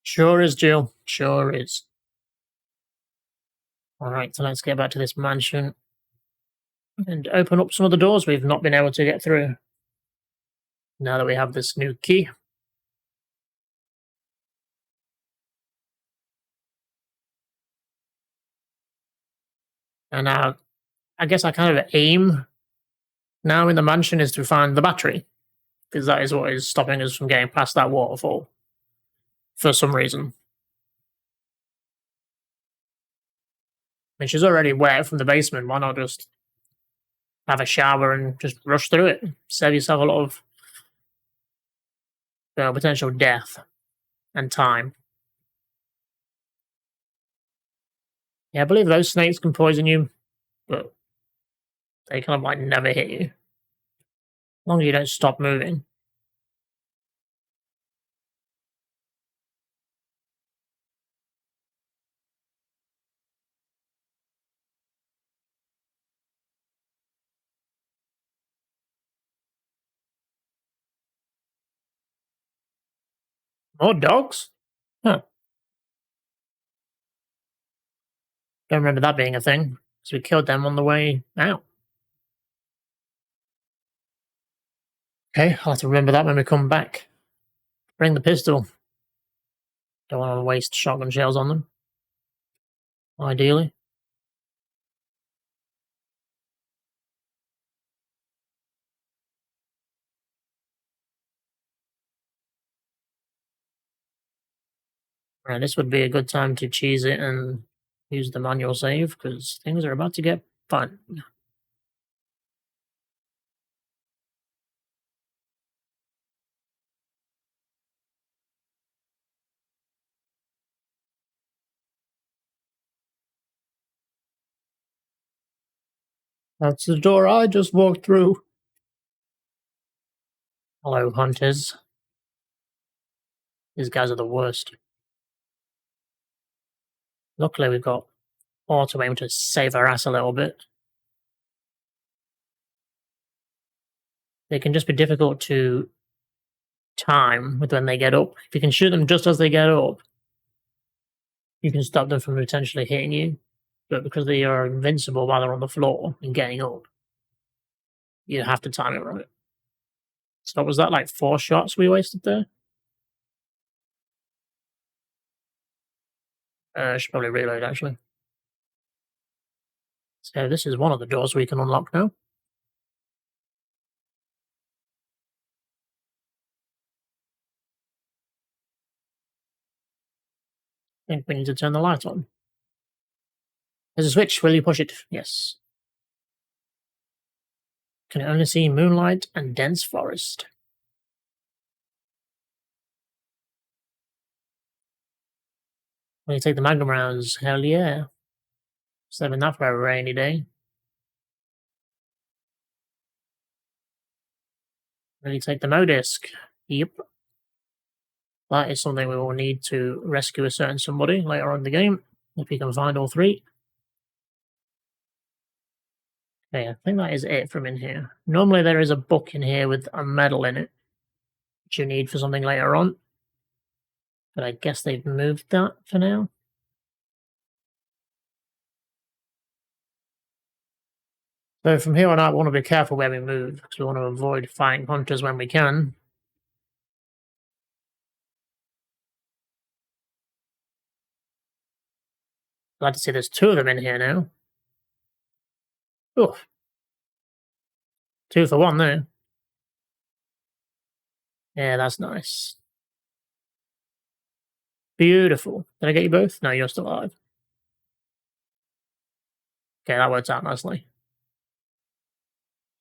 Sure is, Jill. Sure is. Alright, so let's get back to this mansion and open up some of the doors we've not been able to get through. Now that we have this new key. And now, I guess our kind of aim now in the mansion is to find the battery, because that is what is stopping us from getting past that waterfall. For some reason. I mean, she's already wet from the basement. Why not just have a shower and just rush through it? Save yourself a lot of potential death and time. Yeah, I believe those snakes can poison you, but they kind of like never hit you. As long as you don't stop moving. More dogs? Huh. Don't remember that being a thing, because we killed them on the way out. Okay, I'll have to remember that when we come back. Bring the pistol. Don't want to waste shotgun shells on them. Ideally. Right, this would be a good time to cheese it and use the manual save, because things are about to get fun. That's the door I just walked through. Hello, hunters. These guys are the worst. Luckily, we've got auto aim to save our ass a little bit. They can just be difficult to time with when they get up. If you can shoot them just as they get up, you can stop them from potentially hitting you. But because they are invincible while they're on the floor and getting up, you have to time it right. So was that like 4 shots we wasted there? I should probably reload actually. So this is one of the doors we can unlock now. I think we need to turn the light on. There's a switch. Will you push it? Yes. Can only see moonlight and dense forest. Will you take the magnum rounds? Hell yeah. Saving that for a rainy day. Will you take the Modisc? Yep. That is something we will need to rescue a certain somebody later on in the game, if we can find all 3. Okay, I think that is it from in here. Normally there is a book in here with a medal in it, which you need for something later on. But I guess they've moved that for now. So from here on out, we want to be careful where we move, because we want to avoid fighting hunters when we can. Glad to see there's 2 of them in here now. Oh, 2 for 1 there. Yeah, that's nice. Beautiful. Did I get you both? No, you're still alive. Okay, that works out nicely.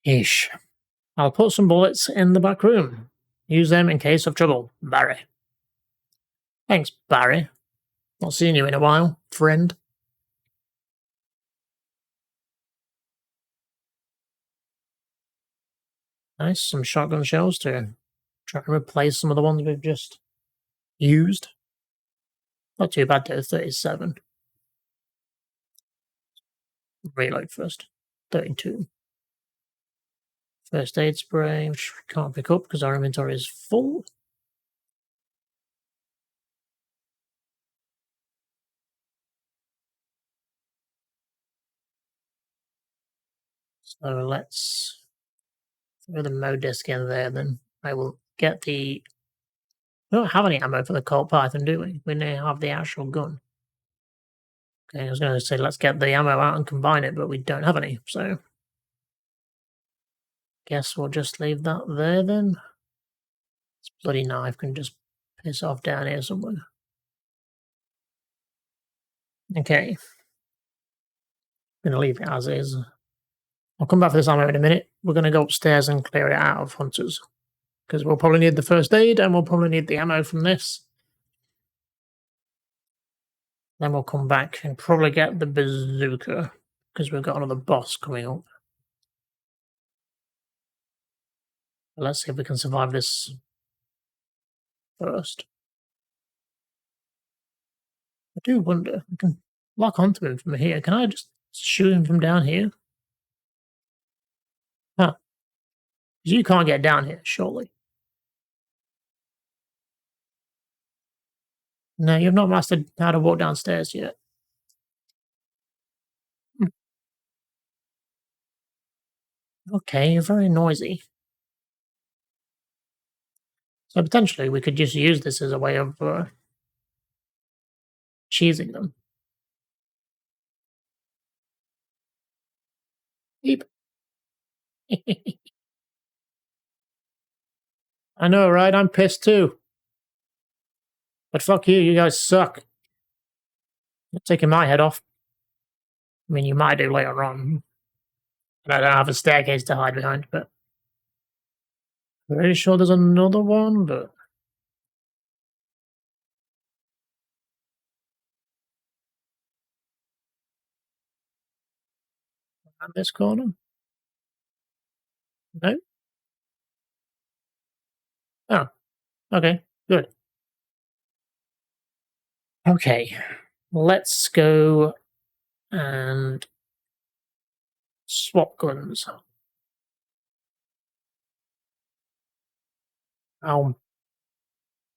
Ish. I'll put some bullets in the back room. Use them in case of trouble. Barry. Thanks, Barry. Not seen you in a while, friend. Nice, some shotgun shells to try and replace some of the ones we've just used. Not too bad though, 37. Reload first. 32. First aid spray, which we can't pick up because our inventory is full. So let's throw the Mo disc in there then. I will get the... We don't have any ammo for the Colt Python, do we? We now have the actual gun. Okay, I was going to say let's get the ammo out and combine it, but we don't have any, so... Guess we'll just leave that there then. This bloody knife can just piss off down here somewhere. Okay. I'm going to leave it as is. I'll come back for this ammo in a minute. We're going to go upstairs and clear it out of hunters. Because we'll probably need the first aid and we'll probably need the ammo from this. Then we'll come back and probably get the bazooka. Because we've got another boss coming up. But let's see if we can survive this first. I do wonder, I can lock onto him from here. Can I just shoot him from down here? Huh. You can't get down here, surely. No, you've not mastered how to walk downstairs yet. Okay, you're very noisy. So potentially we could just use this as a way of cheesing them. Beep. I know, right? I'm pissed too. But fuck you guys suck. You're taking my head off. I mean, you might do later on. But I don't have a staircase to hide behind, but... Pretty sure there's another one, but... Around this corner? No? Oh, okay, good. Okay, let's go and swap guns. I'll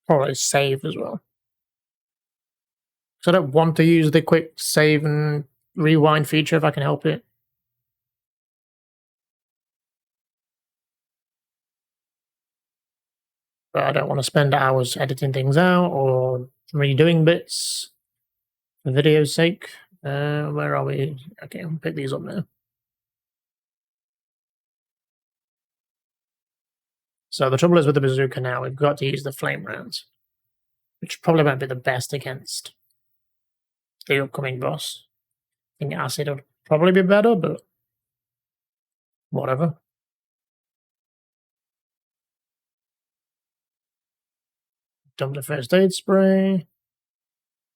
probably save as well. So I don't want to use the quick save and rewind feature if I can help it. But I don't want to spend hours editing things out or redoing bits for video's sake. Where are we? Okay, I'll pick these up now. So the trouble is with the bazooka now, we've got to use the flame rounds, which probably won't be the best against the upcoming boss. I think acid would probably be better, but whatever. Dump the first aid spray.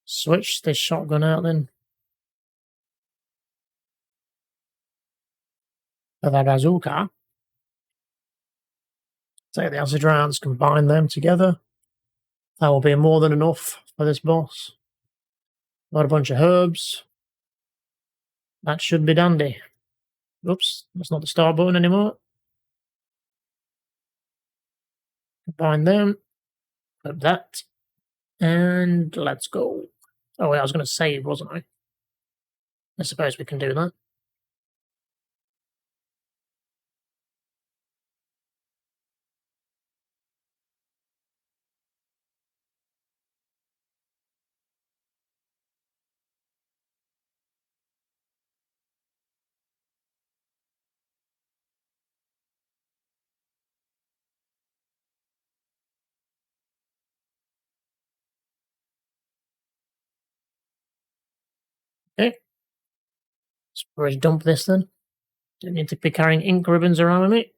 Switch this shotgun out then. For the bazooka. Take the acid rounds, combine them together. That will be more than enough for this boss. Got a bunch of herbs. That should be dandy. Oops, that's not the start button anymore. Combine them. Put that. And let's go. Oh, wait, I was going to save, wasn't I? I suppose we can do that. Okay. Let's probably dump this then. Don't need to be carrying ink ribbons around with me.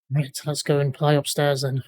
Right, let's go and play upstairs then.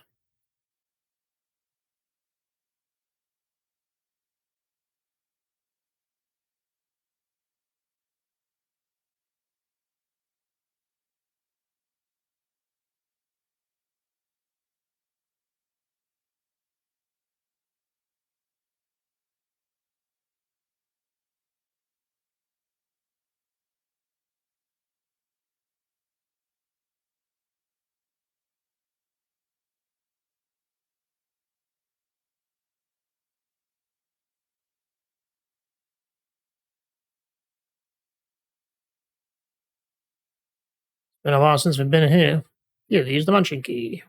Been a while since we've been here. You use the munching key.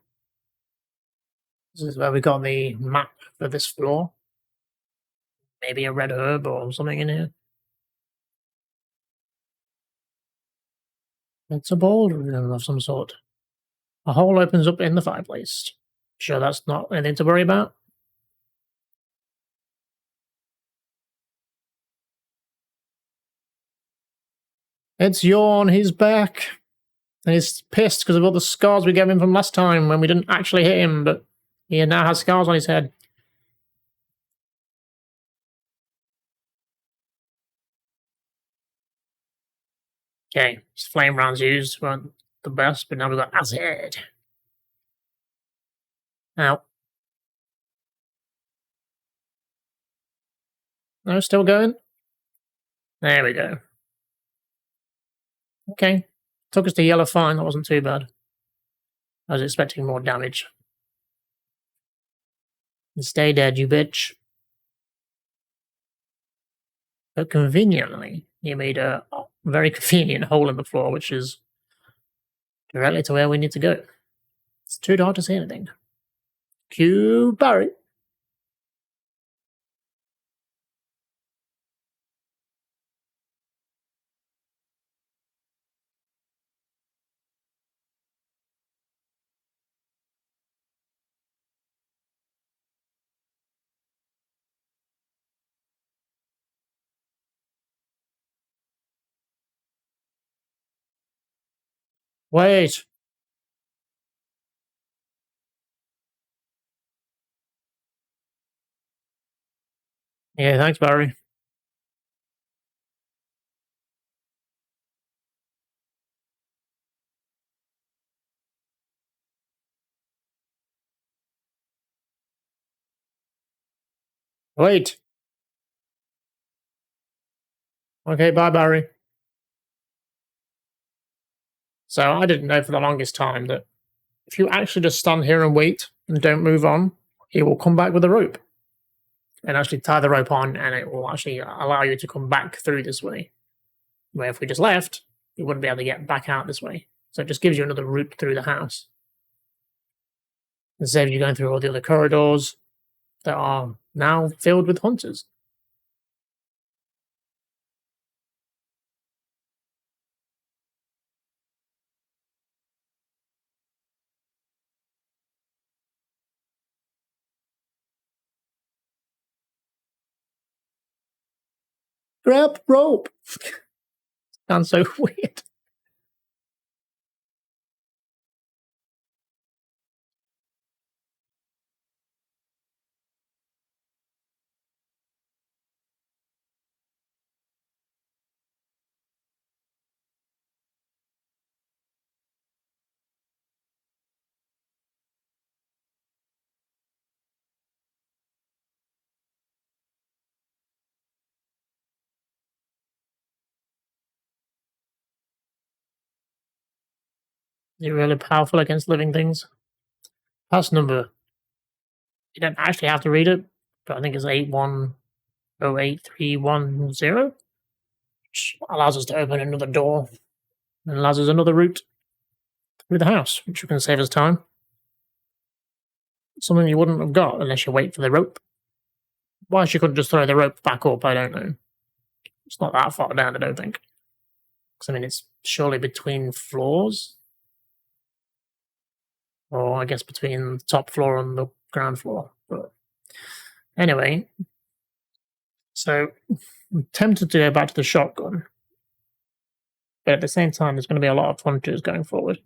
This is where we got the map for this floor. Maybe a red herb or something in here. It's a ballroom of some sort. A hole opens up in the fireplace. Sure that's not anything to worry about? It's Yawn, he's back. And he's pissed because of all the scars we gave him from last time when we didn't actually hit him, but he now has scars on his head. Okay, flame rounds used weren't the best, but now we've got acid. Ow. No, still going? There we go. Okay. Took us to yellow fine, that wasn't too bad. I was expecting more damage. And stay dead, you bitch. But conveniently, you made a very convenient hole in the floor, which is directly to where we need to go. It's too dark to see anything. Cue Barry. Wait. Yeah, thanks, Barry. Wait. Okay, bye, Barry. So I didn't know for the longest time that if you actually just stand here and wait and don't move on, he will come back with a rope and actually tie the rope on, and it will actually allow you to come back through this way. Where if we just left, you wouldn't be able to get back out this way. So it just gives you another route through the house. Instead of you going through all the other corridors that are now filled with hunters. Grab rope! Sounds so weird. You're really powerful against living things. House number. You don't actually have to read it, but I think it's 8108-310, which allows us to open another door and allows us another route through the house, which can save us time. Something you wouldn't have got unless you wait for the rope. Why she couldn't just throw the rope back up, I don't know. It's not that far down, I don't think. Because, I mean, it's surely between floors. Or I guess between the top floor and the ground floor. But anyway, so I'm tempted to go back to the shotgun. But at the same time, there's going to be a lot of hunters going forward.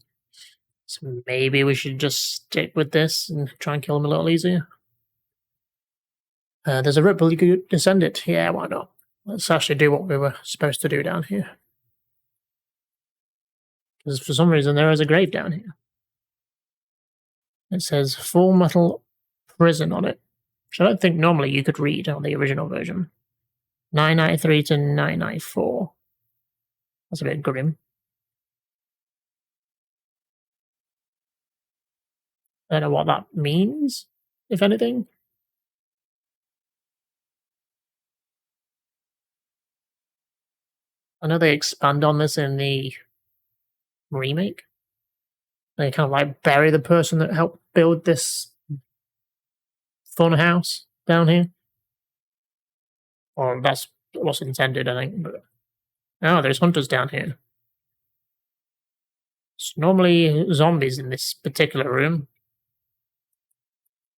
So maybe we should just stick with this and try and kill them a little easier. There's a rope, you could descend it. Yeah, why not? Let's actually do what we were supposed to do down here. Because for some reason there is a grave down here. It says Full Metal Prison on it, which I don't think normally you could read on the original version. 993 to 994. That's a bit grim. I don't know what that means, if anything. I know they expand on this in the remake. They kind of like bury the person that helped build this fun house down here. Or that's what's intended, I think. But oh, there's hunters down here. It's normally zombies in this particular room.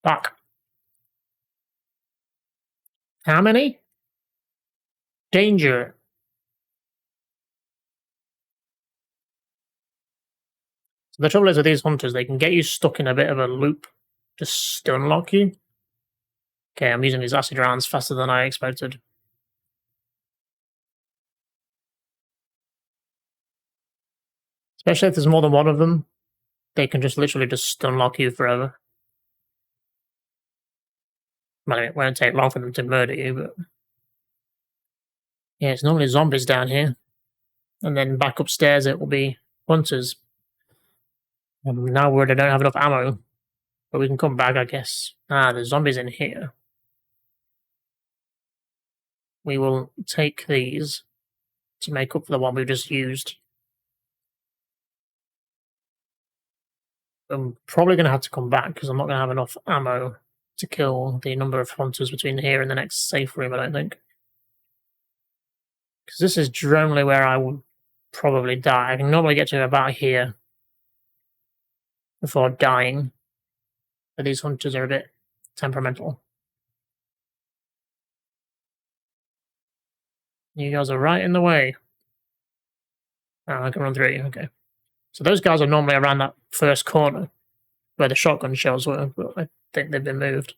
Fuck. How many? Danger. So the trouble is with these hunters, they can get you stuck in a bit of a loop to stun lock you. Okay, I'm using these acid rounds faster than I expected. Especially if there's more than one of them, they can just literally just stun lock you forever. Well, it won't take long for them to murder you, but yeah, it's normally zombies down here. And then back upstairs it will be hunters. I'm now worried I don't have enough ammo, but we can come back, I guess. Ah, there's zombies in here. We will take these to make up for the one we just used. I'm probably going to have to come back because I'm not going to have enough ammo to kill the number of hunters between here and the next safe room, I don't think. Because this is generally where I would probably die. I can normally get to about here before dying, but these hunters are a bit temperamental. You guys are right in the way. Oh, I can run through you, okay. So those guys are normally around that first corner where the shotgun shells were, but I think they've been moved.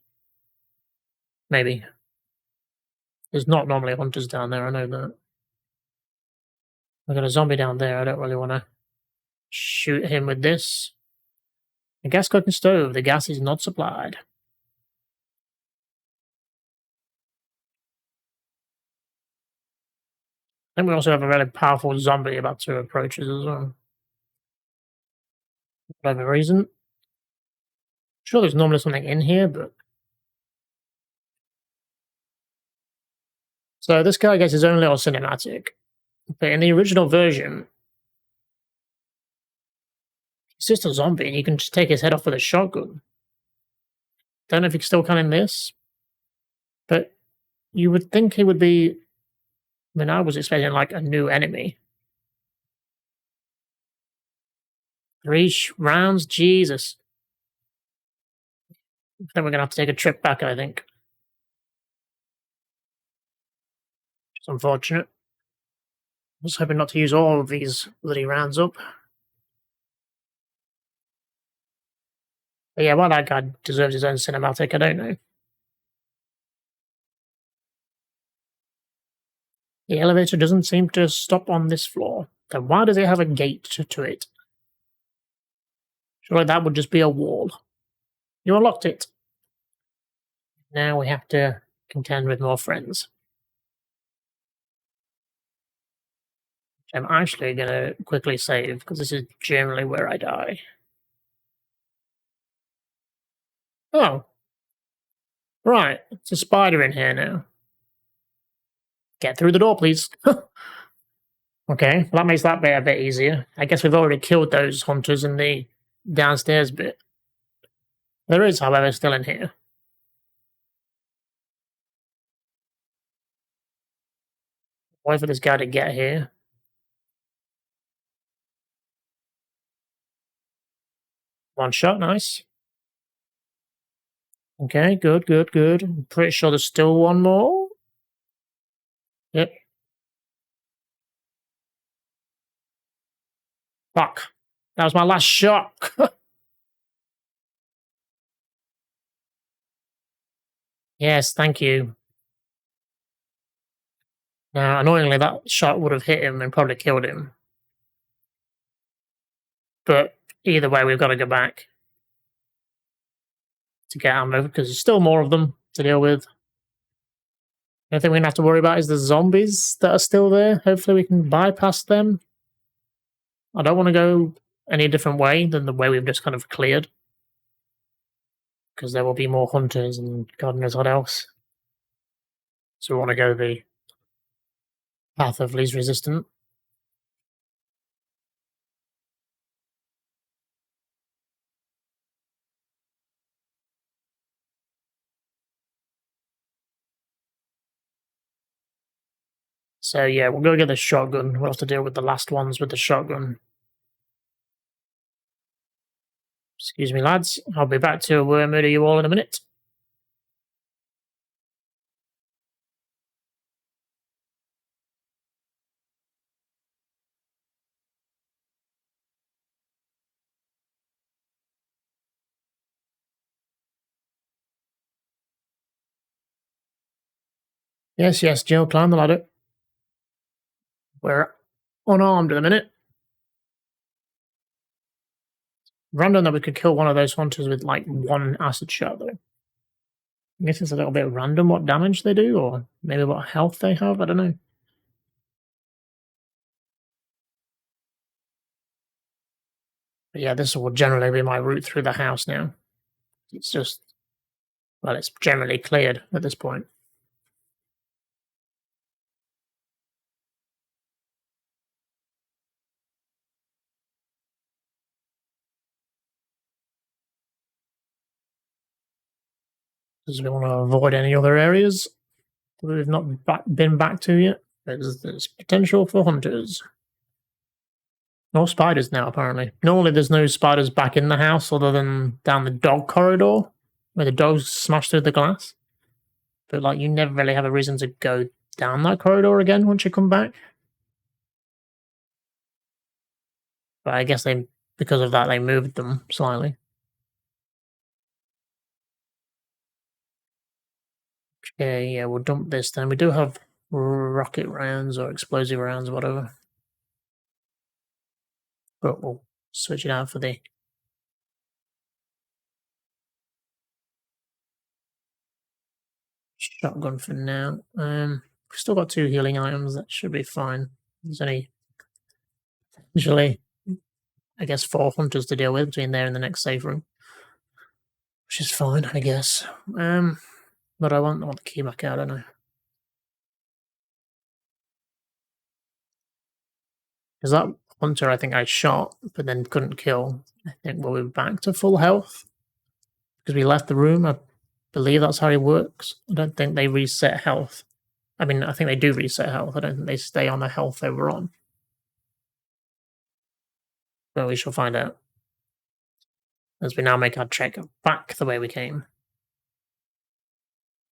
Maybe. There's not normally hunters down there, I know that. I've got a zombie down there, I don't really want to shoot him with this. A gas cooking stove, the gas is not supplied. I think we also have a really powerful zombie about to approach us as well. For whatever reason. Sure, there's normally something in here, but. So this guy gets his own little cinematic. But in the original version, he's just a zombie and you can just take his head off with a shotgun. Don't know if you can still can in this. But you would think he would be. I mean, I was expecting like a new enemy. 3 rounds? Jesus. Then we're going to have to take a trip back, I think. It's unfortunate. I was hoping not to use all of these bloody rounds up. But yeah, why that guy deserves his own cinematic, I don't know. The elevator doesn't seem to stop on this floor. Then why does it have a gate to it? Surely that would just be a wall. You unlocked it. Now we have to contend with more friends. I'm actually going to quickly save, because this is generally where I die. Oh. Right, it's a spider in here now. Get through the door, please. Okay, well that makes that bit a bit easier. I guess we've already killed those hunters in the downstairs bit. There is, however, still in here. Wait for this guy to get here. One shot, nice. Okay, good, good, good. I'm pretty sure there's still one more. Yep. Fuck. That was my last shot. Yes, thank you. Now, annoyingly, that shot would have hit him and probably killed him. But either way, we've got to go back to get ammo, because there's still more of them to deal with. The only thing we're going to have to worry about is the zombies that are still there. Hopefully we can bypass them. I don't want to go any different way than the way we've just kind of cleared, because there will be more hunters and God knows what else. So we want to go the path of least resistance. So yeah, we'll go get the shotgun. We'll have to deal with the last ones with the shotgun. Excuse me, lads. I'll be back to murder you all in a minute. Yes, yes, Joe, climb the ladder. We're unarmed at the minute. Random that we could kill one of those hunters with like one acid shot, though. I guess it's a little bit random what damage they do, or maybe what health they have. I don't know. But yeah, this will generally be my route through the house now. It's just, well, it's generally cleared at this point. Because we want to avoid any other areas that we've not been back to yet. There's potential for hunters. No spiders now, apparently. Normally, there's no spiders back in the house other than down the dog corridor where the dogs smash through the glass. But like, you never really have a reason to go down that corridor again once you come back. But I guess because of that, they moved them slightly. Okay, yeah, we'll dump this then. We do have rocket rounds or explosive rounds, whatever. But we'll switch it out for the shotgun for now. We've still got 2 healing items. That should be fine. There's only usually, I guess, 4 hunters to deal with between there and the next safe room, which is fine, I guess. But I want the key back out, don't I? Because that hunter, I think I shot, but then couldn't kill. I think we'll be back to full health because we left the room. I believe that's how it works. I don't think they reset health. I mean, I think they do reset health. I don't think they stay on the health they were on. But we shall find out as we now make our trek back the way we came.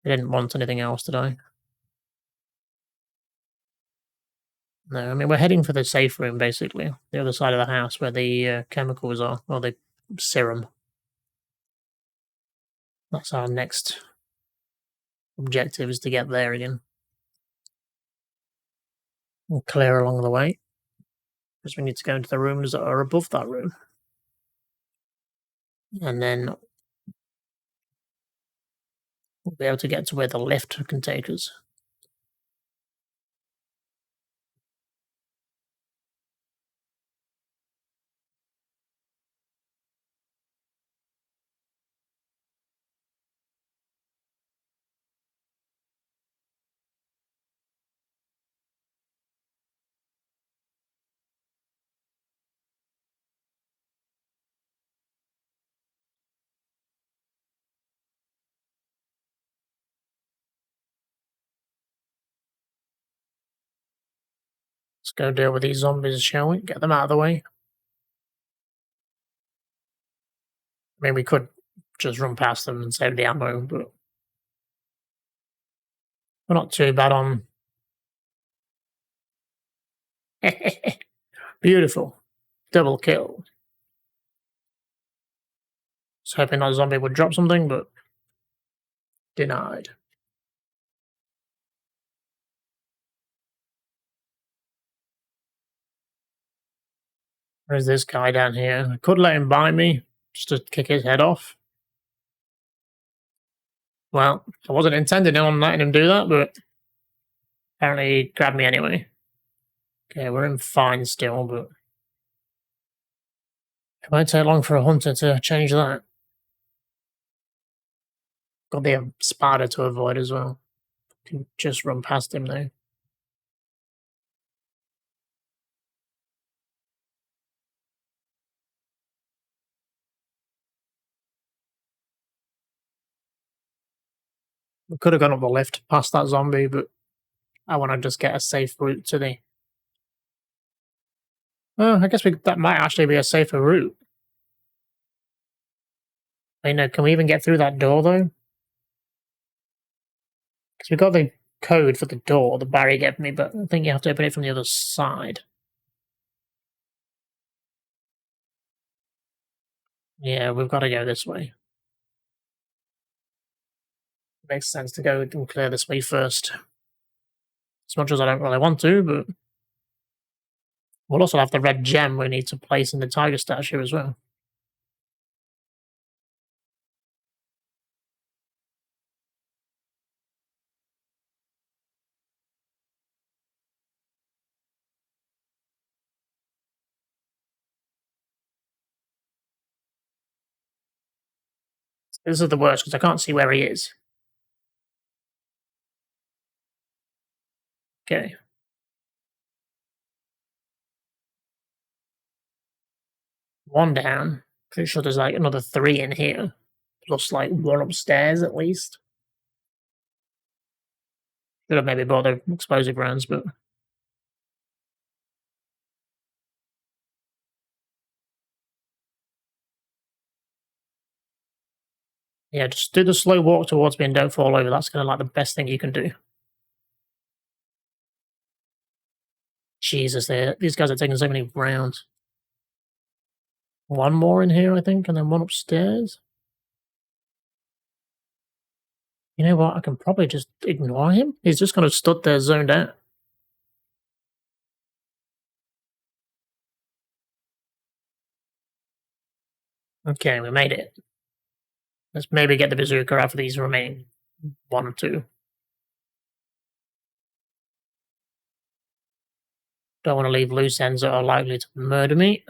I didn't want anything else, did I? No, I mean, we're heading for the safe room, basically. The other side of the house where the chemicals are, or the serum. That's our next objective, is to get there again. We'll clear along the way, because we need to go into the rooms that are above that room. And then we'll be able to get to where the lift can take us. Let's go deal with these zombies, shall we? Get them out of the way. I mean, we could just run past them and save the ammo, but we're not too bad on. Beautiful. Double kill. Was hoping that zombie would drop something, but denied. There's this guy down here. I could let him buy me, just to kick his head off. Well, I wasn't intending on letting him do that, but apparently he grabbed me anyway. Okay, we're in fine still, but it won't take long for a hunter to change that. Got the spider to avoid as well. Can just run past him though. We could have gone up the lift past that zombie, but I want to just get a safe route to the. Oh, I guess that might actually be a safer route. I know. Can we even get through that door though? Because we got the code for the door the Barry gave me, but I think you have to open it from the other side. Yeah, we've got to go this way. Makes sense to go and clear this way first. As much as I don't really want to, but we'll also have the red gem we need to place in the tiger statue as well. This is the worst because I can't see where he is. Okay. One down. Pretty sure there's like another 3 in here. Plus like 1 upstairs at least. Should have maybe bought the explosive rounds, but yeah, just do the slow walk towards me and don't fall over. That's kind of like the best thing you can do. Jesus, these guys are taking so many rounds. 1 more in here, I think, and then 1 upstairs. You know what? I can probably just ignore him. He's just kind of stood there zoned out. Okay, we made it. Let's maybe get the bazooka out for these remaining 1 or 2. Don't want to leave loose ends that are likely to murder me.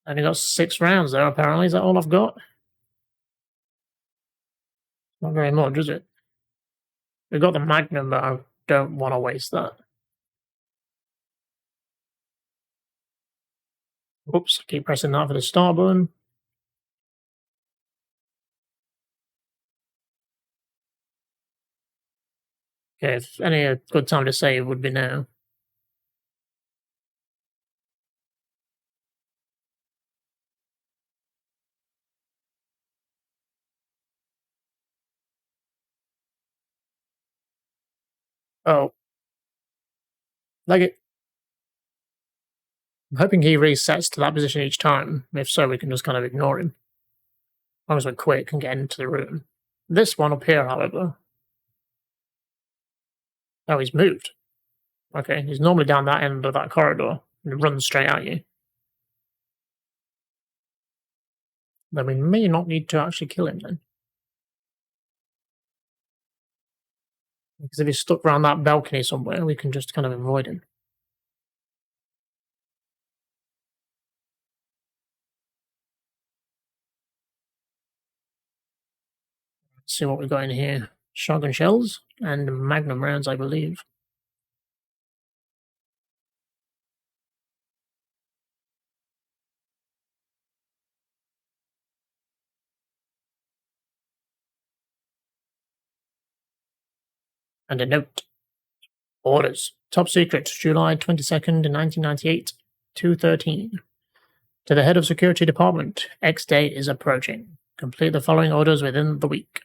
Only got 6 rounds though, apparently. Is that all I've got? Not very much, is it? We've got the Magnum, but I don't want to waste that. Oops, keep pressing that for the start button. Okay, if any good time to save would be now. Oh, like it. I'm hoping he resets to that position each time. If so, we can just kind of ignore him. As long as we're quick and get into the room. This one up here, however. Oh, he's moved. Okay, he's normally down that end of that corridor and runs straight at you. Then we may not need to actually kill him then. Because if he's stuck around that balcony somewhere, we can just kind of avoid him. Let's see what we've got in here. Shotgun shells and magnum rounds, I believe. And a note. Orders. Top secret, July 22nd, 1998, 2:13. To the head of security department, X day is approaching. Complete the following orders within the week.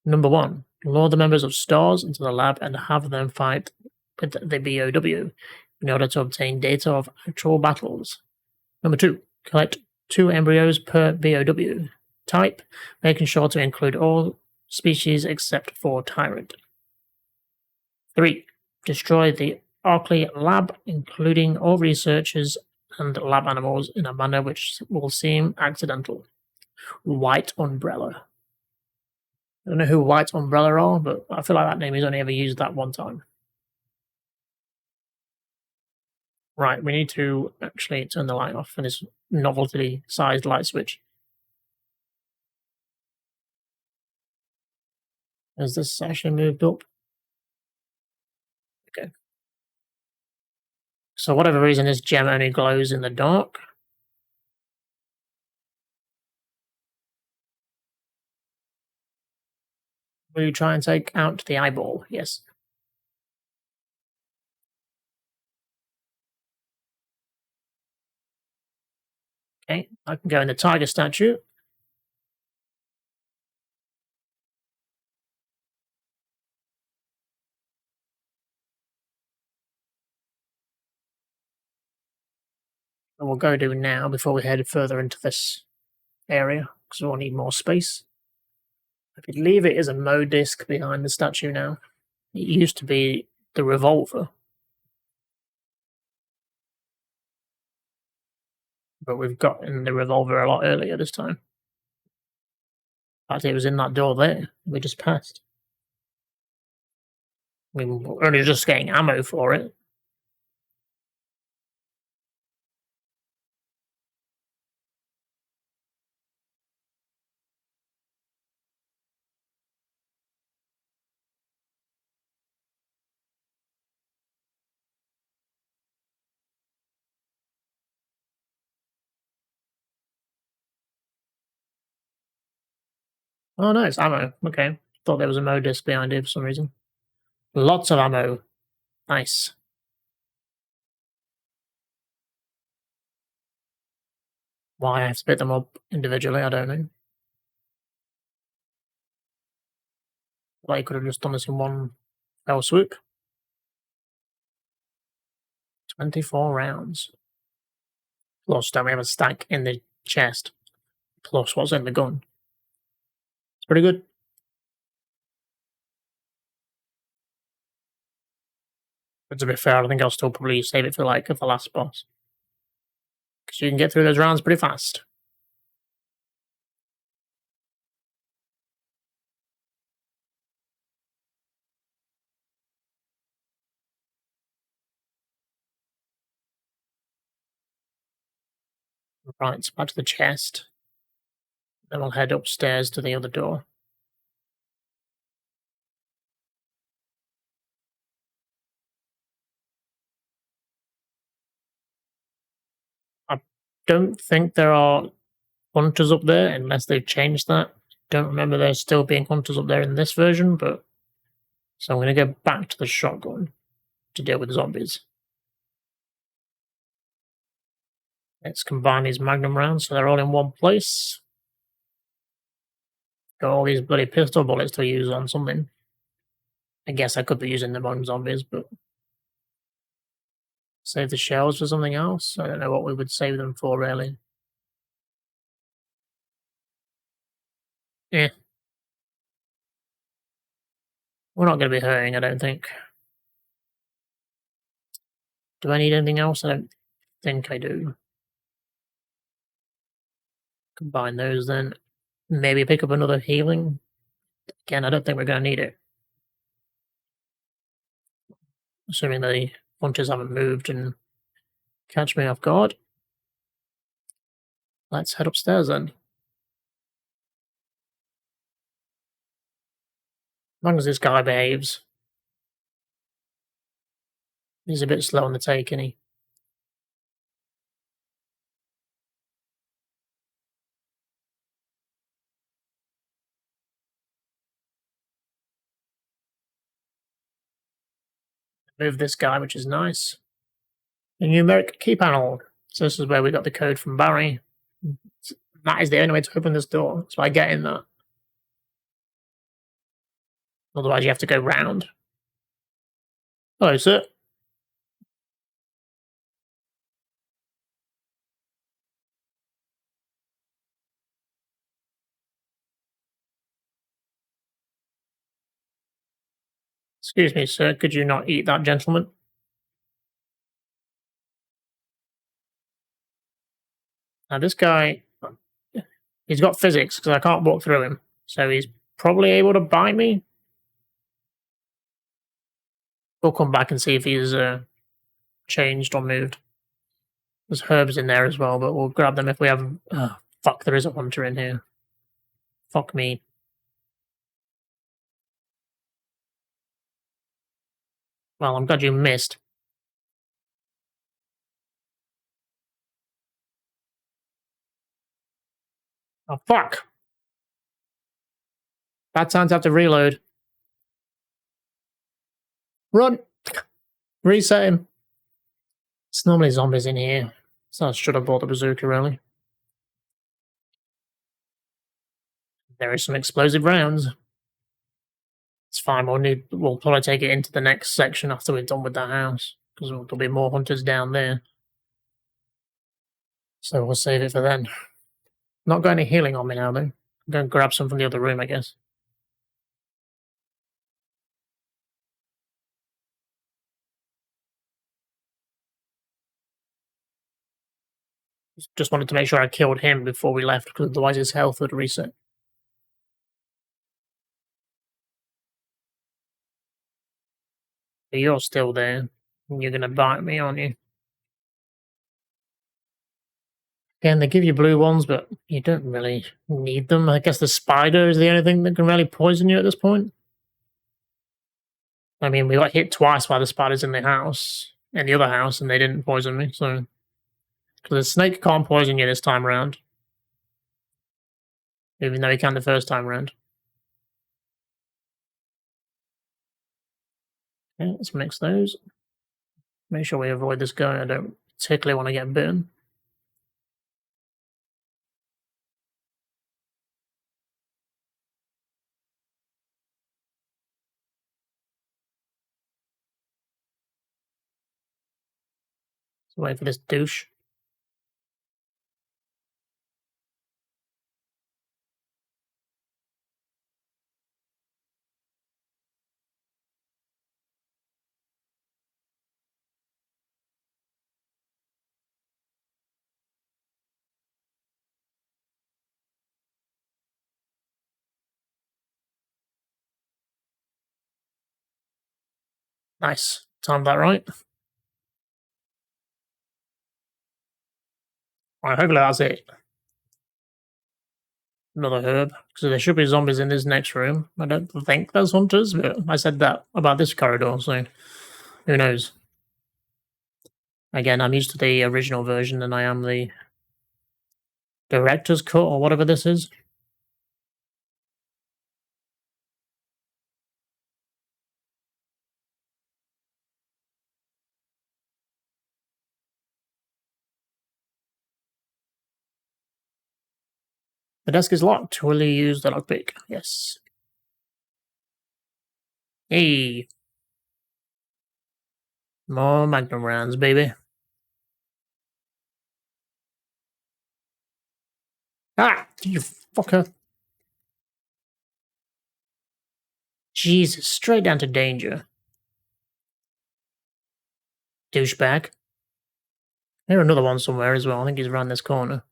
Number 1. Lure the members of STARS into the lab and have them fight with the BOW in order to obtain data of actual battles. Number 2. Collect 2 embryos per BOW. Type, making sure to include all species except for Tyrant. 3. Destroy the Arkley lab, including all researchers and lab animals, in a manner which will seem accidental. White Umbrella. I don't know who White Umbrella are, but I feel like that name is only ever used that one time. Right, we need to actually turn the light off for this novelty-sized light switch. Has this actually moved up? Okay. So whatever reason, this gem only glows in the dark. Will you try and take out the eyeball? Yes. Okay, I can go in the tiger statue. And we'll go do now before we head further into this area, because we'll need more space. I believe it is a Mo disc behind the statue now. It used to be the revolver, but we've gotten the revolver a lot earlier this time. In fact, it was in that door there. We just passed. We were only just getting ammo for it. Oh, no, it's ammo. Okay. Thought there was a Mo disc behind it for some reason. Lots of ammo. Nice. Why I have to pick them up individually, I don't know. Like, could have just done this in one fell swoop. 24 rounds. Plus, don't we have a stack in the chest? Plus what's in the gun. It's pretty good. But to be fair, I think I'll still probably save it for like the last boss. Because you can get through those rounds pretty fast. Right, so back to the chest. Then we'll head upstairs to the other door. I don't think there are hunters up there unless they've changed that. Don't remember there still being hunters up there in this version, but so I'm going to go back to the shotgun to deal with zombies. Let's combine these magnum rounds so they're all in one place. Got all these bloody pistol bullets to use on something. I guess I could be using them on zombies, but save the shells for something else? I don't know what we would save them for, really. Yeah. We're not going to be hurting, I don't think. Do I need anything else? I don't think I do. Combine those then. Maybe pick up another healing. Again, I don't think we're going to need it. Assuming the hunters haven't moved and catch me off guard. Let's head upstairs then. As long as this guy behaves. He's a bit slow on the take, isn't he? Move this guy, which is nice. The numeric key panel. So this is where we got the code from Barry. That is the only way to open this door. So I get in that. Otherwise you have to go round. Hello, sir. Excuse me, sir, could you not eat that gentleman? Now this guy, he's got physics, because I can't walk through him. So he's probably able to bite me. We'll come back and see if he's changed or moved. There's herbs in there as well, but we'll grab them if we have... fuck, there is a hunter in here. Fuck me. Well, I'm glad you missed. Oh, fuck! Bad time to have to reload. Run! Reset him. It's normally zombies in here, so I should have bought the bazooka, really. There is some explosive rounds. It's fine, we'll probably take it into the next section after we're done with that house, because there'll be more hunters down there. So we'll save it for then. Not got any healing on me now, though. I'm going to grab some from the other room, I guess. Just wanted to make sure I killed him before we left, because otherwise his health would reset. But you're still there. You're going to bite me, aren't you? Again, they give you blue ones, but you don't really need them. I guess the spider is the only thing that can really poison you at this point. I mean, we got hit twice by the spiders in the other house, and they didn't poison me, so... Because the snake can't poison you this time round. Even though he can the first time round. Okay, let's mix those. Make sure we avoid this guy. I don't particularly want to get bitten. So wait for this douche. Nice. Timed that right. Alright, hopefully that's it. Another herb. So there should be zombies in this next room. I don't think there's hunters, but I said that about this corridor, so who knows. Again, I'm used to the original version than I am the director's cut or whatever this is. The desk is locked. Will you use the lockpick? Yes. Hey. More magnum rounds, baby. Ah! You fucker. Jesus, straight down to danger. Douchebag. There's another one somewhere as well. I think he's around this corner.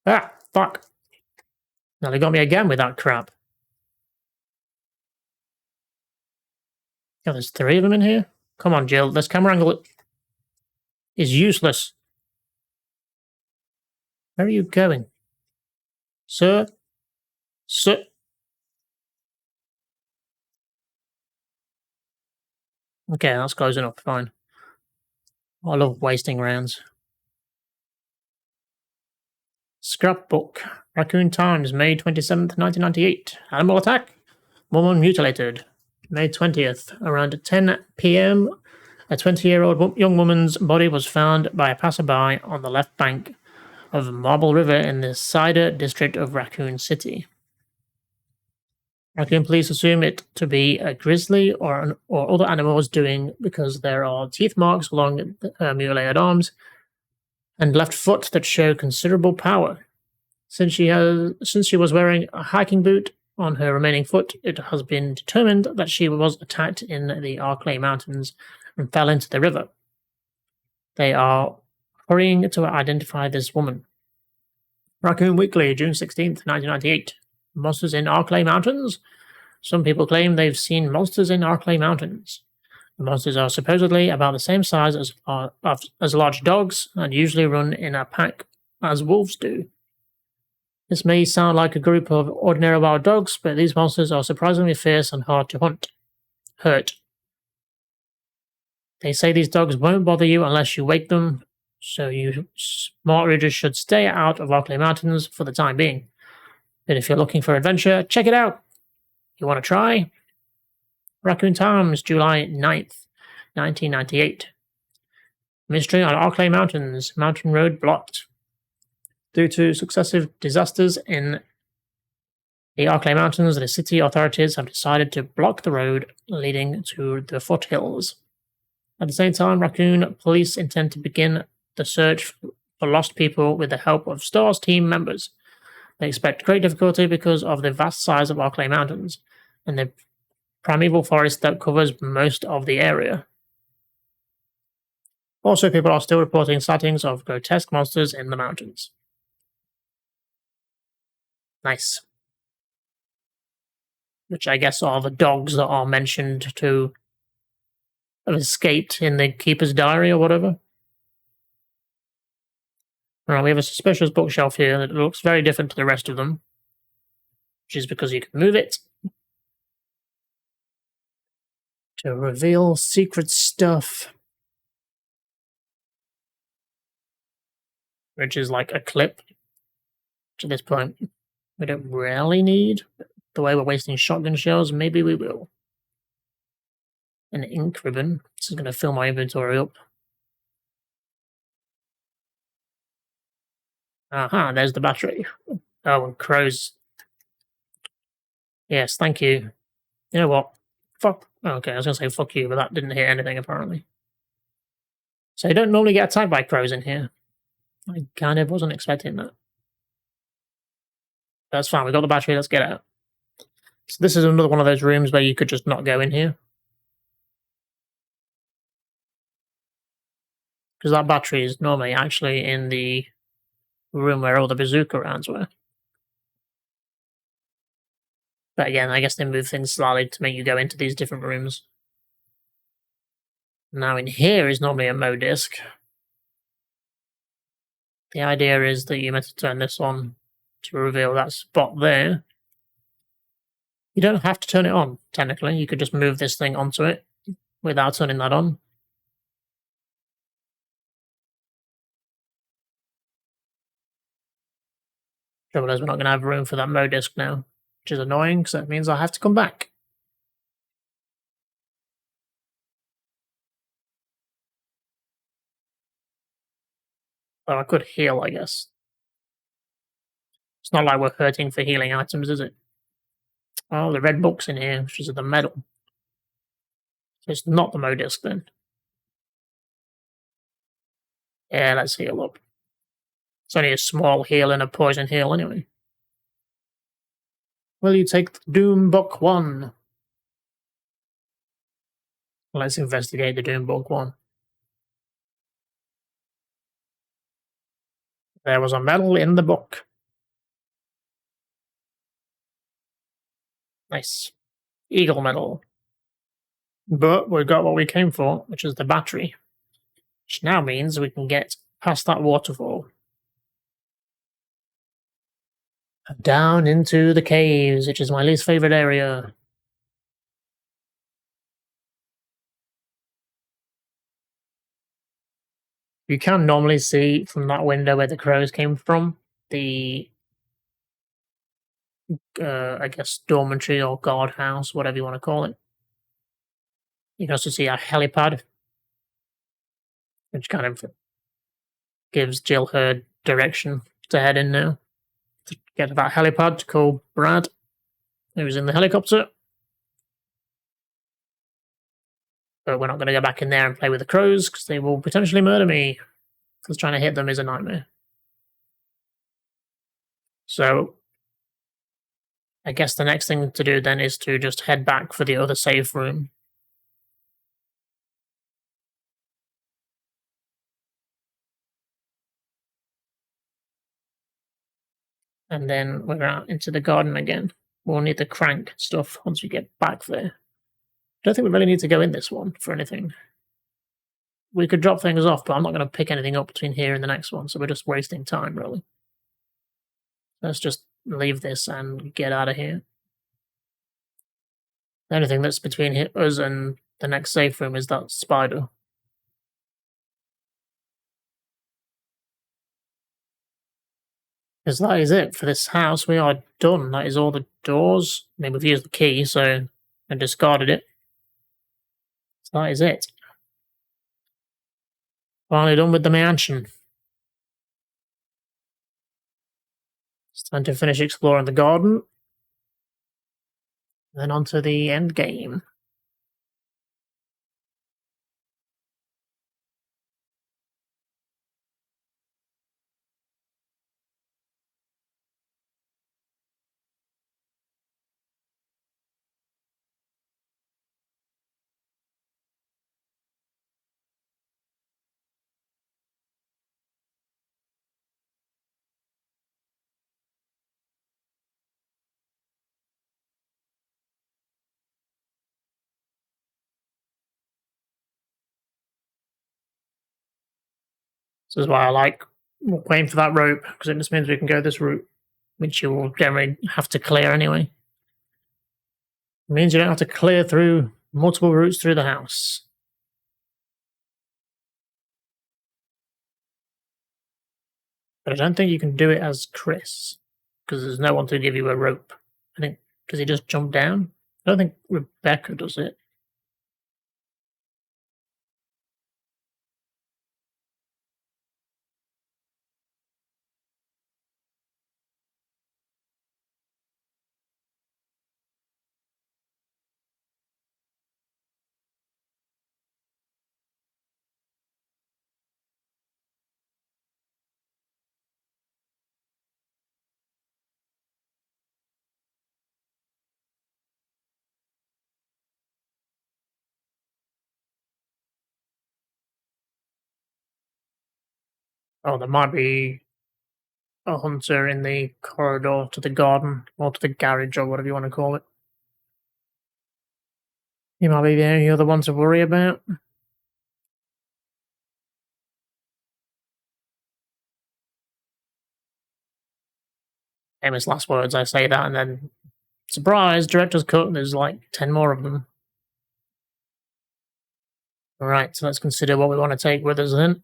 Ah! Fuck. Now they got me again with that crap. Yeah, there's 3 of them in here. Come on, Jill. This camera angle is useless. Where are you going? Sir? Sir? Okay, that's close enough. Fine. I love wasting rounds. Scrapbook. Raccoon Times, May 27th, 1998. Animal attack. Woman mutilated. May 20th, around 10 p.m., a 20-year-old young woman's body was found by a passerby on the left bank of Marble River in the Cider district of Raccoon City. Raccoon police assume it to be a grizzly or other animals doing because there are teeth marks along her mutilated arms and left foot that show considerable power. Since she was wearing a hiking boot on her remaining foot, it has been determined that she was attacked in the Arklay Mountains and fell into the river. They are hurrying to identify this woman. Raccoon Weekly, June 16th, 1998. Monsters in Arklay Mountains? Some people claim they've seen monsters in Arklay Mountains. The monsters are supposedly about the same size as large dogs and usually run in a pack as wolves do. This may sound like a group of ordinary wild dogs, but these monsters are surprisingly fierce and hard to hurt. They say these dogs won't bother you unless you wake them, so you smart readers should stay out of Arklay Mountains for the time being. But if you're looking for adventure, check it out! You want to try? Raccoon Times, July 9th, 1998. Mystery on Arklay Mountains. Mountain road blocked. Due to successive disasters in the Arklay Mountains, the city authorities have decided to block the road leading to the foothills. At the same time, Raccoon police intend to begin the search for lost people with the help of STARS team members. They expect great difficulty because of the vast size of Arklay Mountains and the primeval forest that covers most of the area. Also, people are still reporting sightings of grotesque monsters in the mountains. Nice. Which I guess are the dogs that are mentioned to have escaped in the Keeper's Diary or whatever. Alright, we have a suspicious bookshelf here that looks very different to the rest of them, which is because you can move it to reveal secret stuff, which is like a clip. Which at this point, we don't really need. The way we're wasting shotgun shells, maybe we will. An ink ribbon. This is going to fill my inventory up. Aha, there's the battery. Oh, and crows. Yes, thank you. You know what? Fuck. Okay, I was going to say fuck you, but that didn't hit anything apparently. So you don't normally get attacked by crows in here. I kind of wasn't expecting that. That's fine, we got the battery, let's get out. So this is another one of those rooms where you could just not go in here. Because that battery is normally actually in the room where all the bazooka rounds were. But again, I guess they move things slightly to make you go into these different rooms. Now in here is normally a Mo disc. The idea is that you're meant to turn this on to reveal that spot there. You don't have to turn it on, technically. You could just move this thing onto it without turning that on. Trouble is, we're not going to have room for that Mo disc now, which is annoying because that means I have to come back. Oh, I could heal, I guess. It's not like we're hurting for healing items, is it? Oh, the red book's in here, which is the medal. So it's not the Mo disc then. Yeah, let's heal up. It's only a small heal and a poison heal anyway. Will you take the Doom Book 1? Let's investigate the Doom Book 1. There was a medal in the book. Nice. Eagle medal. But we got what we came for, which is the battery. Which now means we can get past that waterfall. Down into the caves, which is my least favorite area. You can normally see from that window where the crows came from, the, I guess, dormitory or guardhouse, whatever you want to call it. You can also see a helipad, which kind of gives Jill her direction to head in now. To get to that helipad to call Brad, who's in the helicopter. But we're not going to go back in there and play with the crows, because they will potentially murder me. Because trying to hit them is a nightmare. So, I guess the next thing to do then is to just head back for the other save room. And then we're out into the garden again. We'll need the crank stuff once we get back there. I don't think we really need to go in this one for anything. We could drop things off, but I'm not going to pick anything up between here and the next one, so we're just wasting time, really. Let's just leave this and get out of here. The only thing that's between us and the next safe room is that spider. Because that is it for this house. We are done. That is all the doors. I mean, we've used the key, so I discarded it. So that is it. Finally done with the mansion. It's time to finish exploring the garden. Then on to the end game. This is why I like waiting for that rope, because it just means we can go this route, which you will generally have to clear anyway. It means you don't have to clear through multiple routes through the house. But I don't think you can do it as Chris, because there's no one to give you a rope. I think, does he just jump down? I don't think Rebecca does it. Oh, there might be a hunter in the corridor to the garden, or to the garage, or whatever you want to call it. He might be the only other one to worry about. Famous last words, I say that, and then, surprise, director's cut, there's like 10 more of them. Alright, so let's consider what we want to take with us then.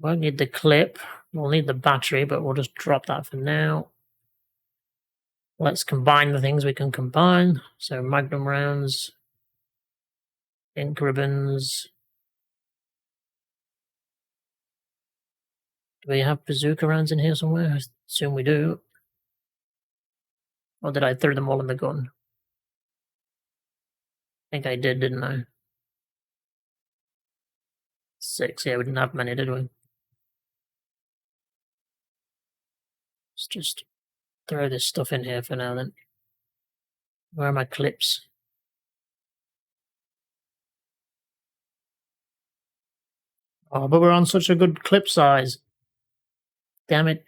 Won't need the clip, we'll need the battery, but we'll just drop that for now. Let's combine the things we can combine. So magnum rounds, ink ribbons. Do we have bazooka rounds in here somewhere? I assume we do. Or did I throw them all in the gun? I think I did, didn't I? 6, yeah, we didn't have many, did we? Let's just throw this stuff in here for now then. Where are my clips? Oh, but we're on such a good clip size. Damn it.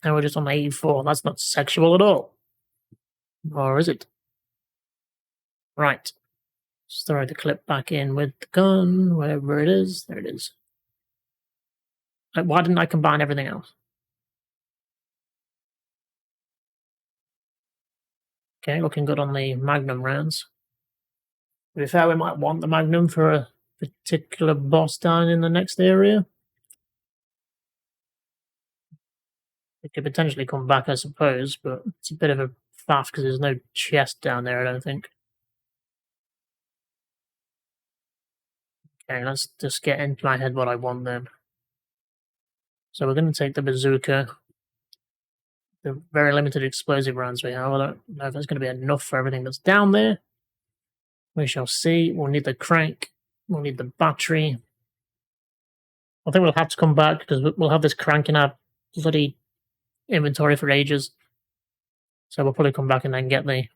And we're just on 84. That's not sexual at all. Or is it? Right. Just throw the clip back in with the gun, wherever it is. There it is. Why didn't I combine everything else? Okay, looking good on the magnum rounds. To be fair, we might want the magnum for a particular boss down in the next area. It could potentially come back, I suppose, but it's a bit of a faff because there's no chest down there, I don't think. Okay, let's just get into my head what I want then. So we're going to take the bazooka, the very limited explosive rounds we have. I don't know if that's going to be enough for everything that's down there. We shall see. We'll need the crank. We'll need the battery. I think we'll have to come back because we'll have this crank in our bloody inventory for ages. So we'll probably come back and then get the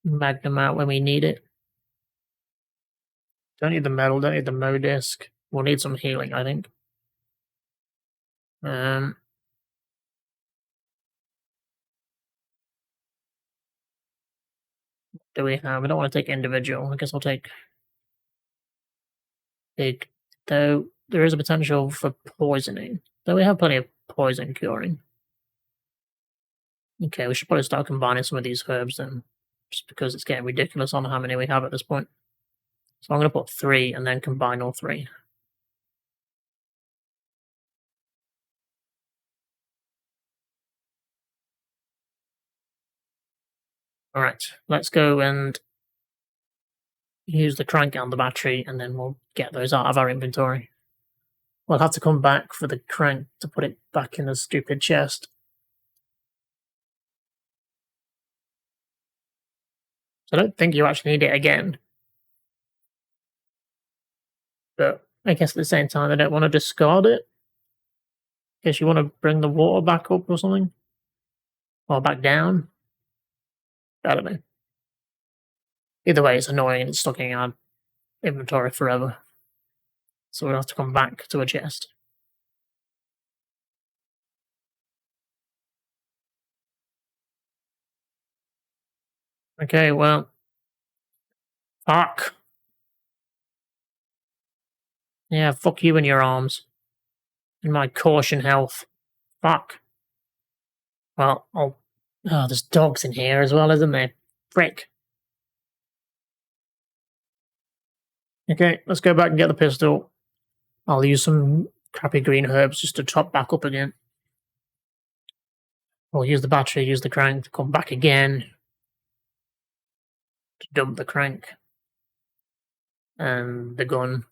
magnum out when we need it. Don't need the metal, don't need the Mo disc. We'll need some healing, I think. Do we have? I don't want to take individual. I guess I'll take big. Though there is a potential for poisoning. Though we have plenty of poison curing. Okay, we should probably start combining some of these herbs then. Just because it's getting ridiculous on how many we have at this point. So I'm going to put 3 and then combine all 3. Alright, let's go and use the crank on the battery, and then we'll get those out of our inventory. We'll have to come back for the crank to put it back in the stupid chest. So I don't think you actually need it again. But I guess at the same time, I don't want to discard it. Guess you want to bring the water back up or something? Or back down? I don't know. Either way, it's annoying and it's stuck in our inventory forever. So we'll have to come back to a chest. Okay, well. Fuck. Yeah, fuck you and your arms. And my caution health. Fuck. Well, I'll. Oh, there's dogs in here as well, isn't there? Frick. Okay, let's go back and get the pistol. I'll use some crappy green herbs just to top back up again. We'll use the battery, use the crank to come back again. To dump the crank. And the gun.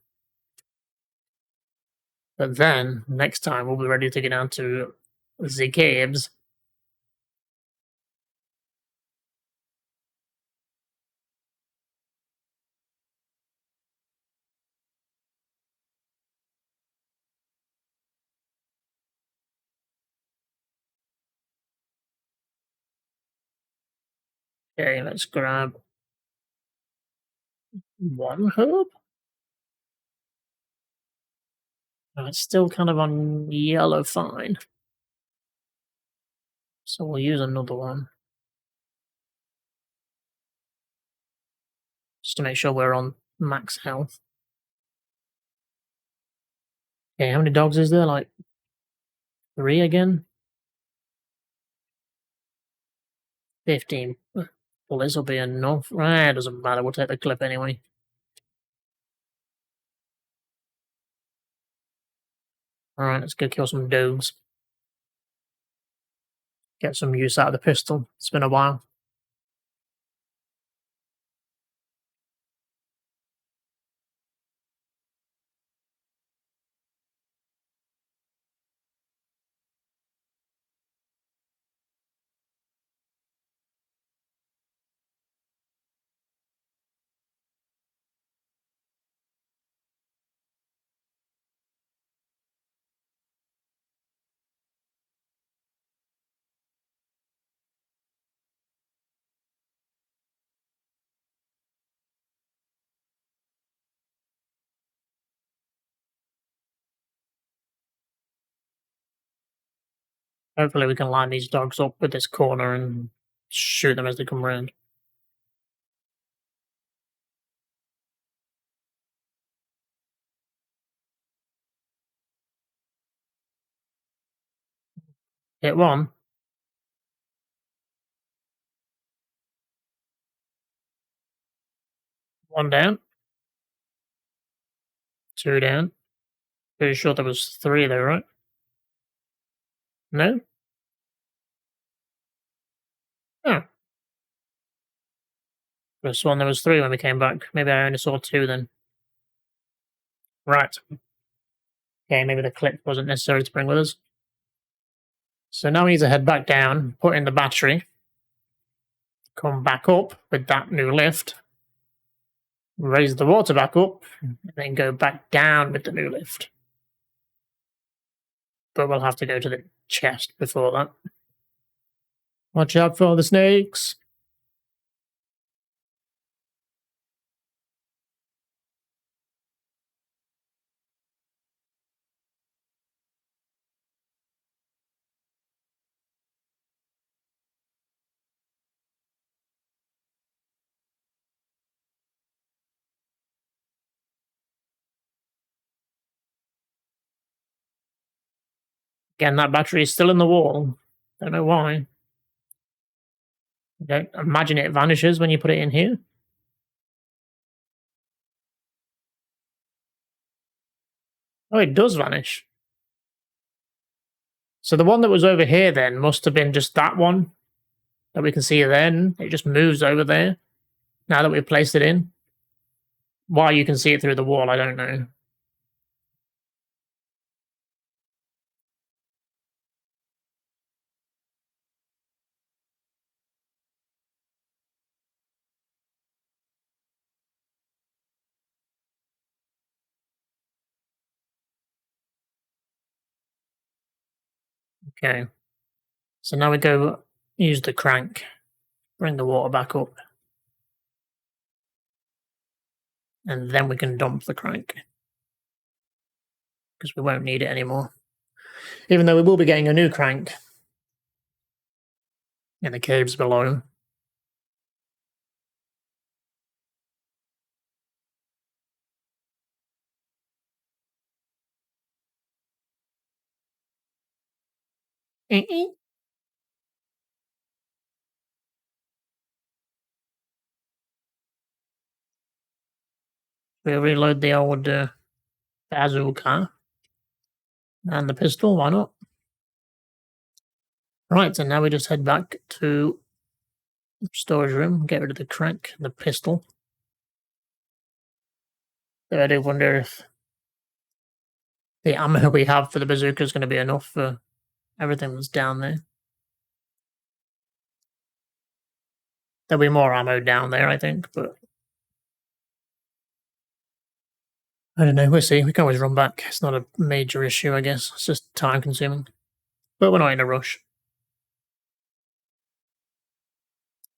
But then, next time, we'll be ready to get down to the caves. Okay, let's grab one herb. Oh, it's still kind of on yellow fine. So we'll use another one. Just to make sure we're on max health. Okay, how many dogs is there? Like 3 again? 15. Well, this will be enough. It doesn't matter. We'll take the clip anyway. Alright, let's go kill some dogs. Get some use out of the pistol. It's been a while. Hopefully we can line these dogs up with this corner and shoot them as they come round. Hit one. One down. 2 down. Pretty sure there was 3 there, right? No? Oh. This one there was 3 when we came back. Maybe I only saw 2 then. Right. Okay, maybe the clip wasn't necessary to bring with us. So now we need to head back down, put in the battery, come back up with that new lift, raise the water back up, and then go back down with the new lift. But we'll have to go to the chest before that. Watch out for the snakes. Again, that battery is still in the wall. Don't know why. Don't imagine it vanishes when you put it in here. Oh, it does vanish. So the one that was over here then must have been just that one that we can see then. It just moves over there now that we've placed it in. Why you can see it through the wall, I don't know. Okay. So now we go use the crank, bring the water back up, and then we can dump the crank. Because we won't need it anymore. Even though we will be getting a new crank in the caves below. We'll reload the old bazooka and the pistol, why not? Right, and now we just head back to the storage room, get rid of the crank and the pistol. I do wonder if the ammo we have for the bazooka is going to be enough for everything that's down there. There'll be more ammo down there, I think, but I don't know. We'll see. We can always run back. It's not a major issue, I guess. It's just time consuming. But we're not in a rush.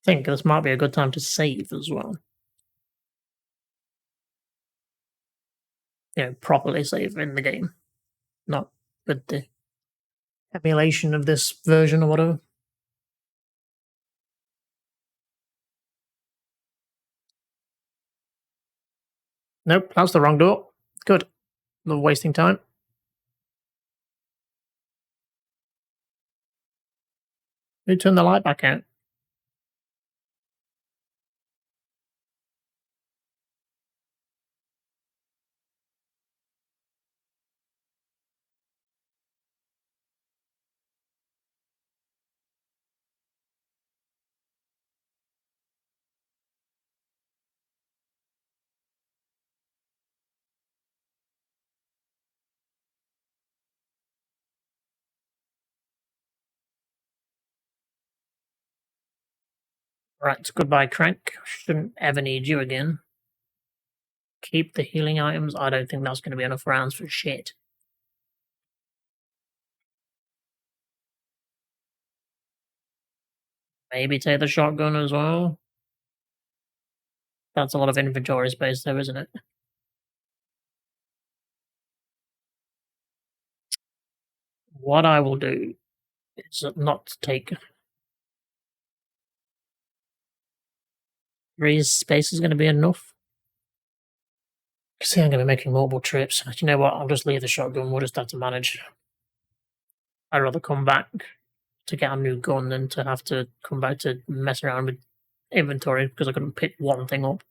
I think this might be a good time to save as well. You know, properly save in the game. Not with the emulation of this version or whatever. Nope, that's the wrong door. Good. Not wasting time. Who turned the light back out? Right, goodbye, Crank. Shouldn't ever need you again. Keep the healing items. I don't think that's going to be enough rounds for shit. Maybe take the shotgun as well. That's a lot of inventory space, though, isn't it? What I will do is not take 3 spaces going to be enough. Because I'm going to be making multiple trips. You know what? I'll just leave the shotgun. We'll just have to manage. I'd rather come back to get a new gun than to have to come back to mess around with inventory because I couldn't pick one thing up.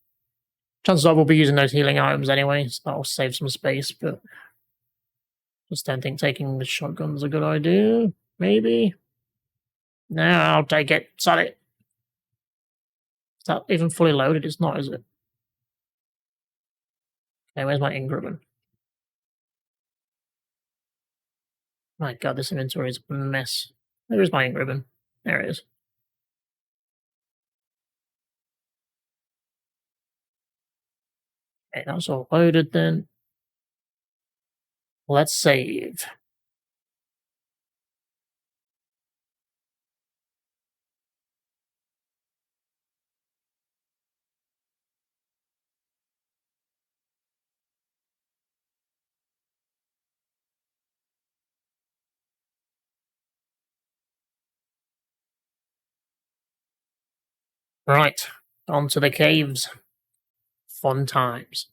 Chances are we'll be using those healing items anyway, so that'll save some space, but just don't think taking the shotgun's a good idea. Maybe. No, I'll take it. Sorry. Is that even fully loaded? It's not, is it? Okay, where's my ink ribbon? My god, this inventory is a mess. There's my ink ribbon. There it is. Okay, that's all loaded then. Let's save. Right, on to the caves. Fun times.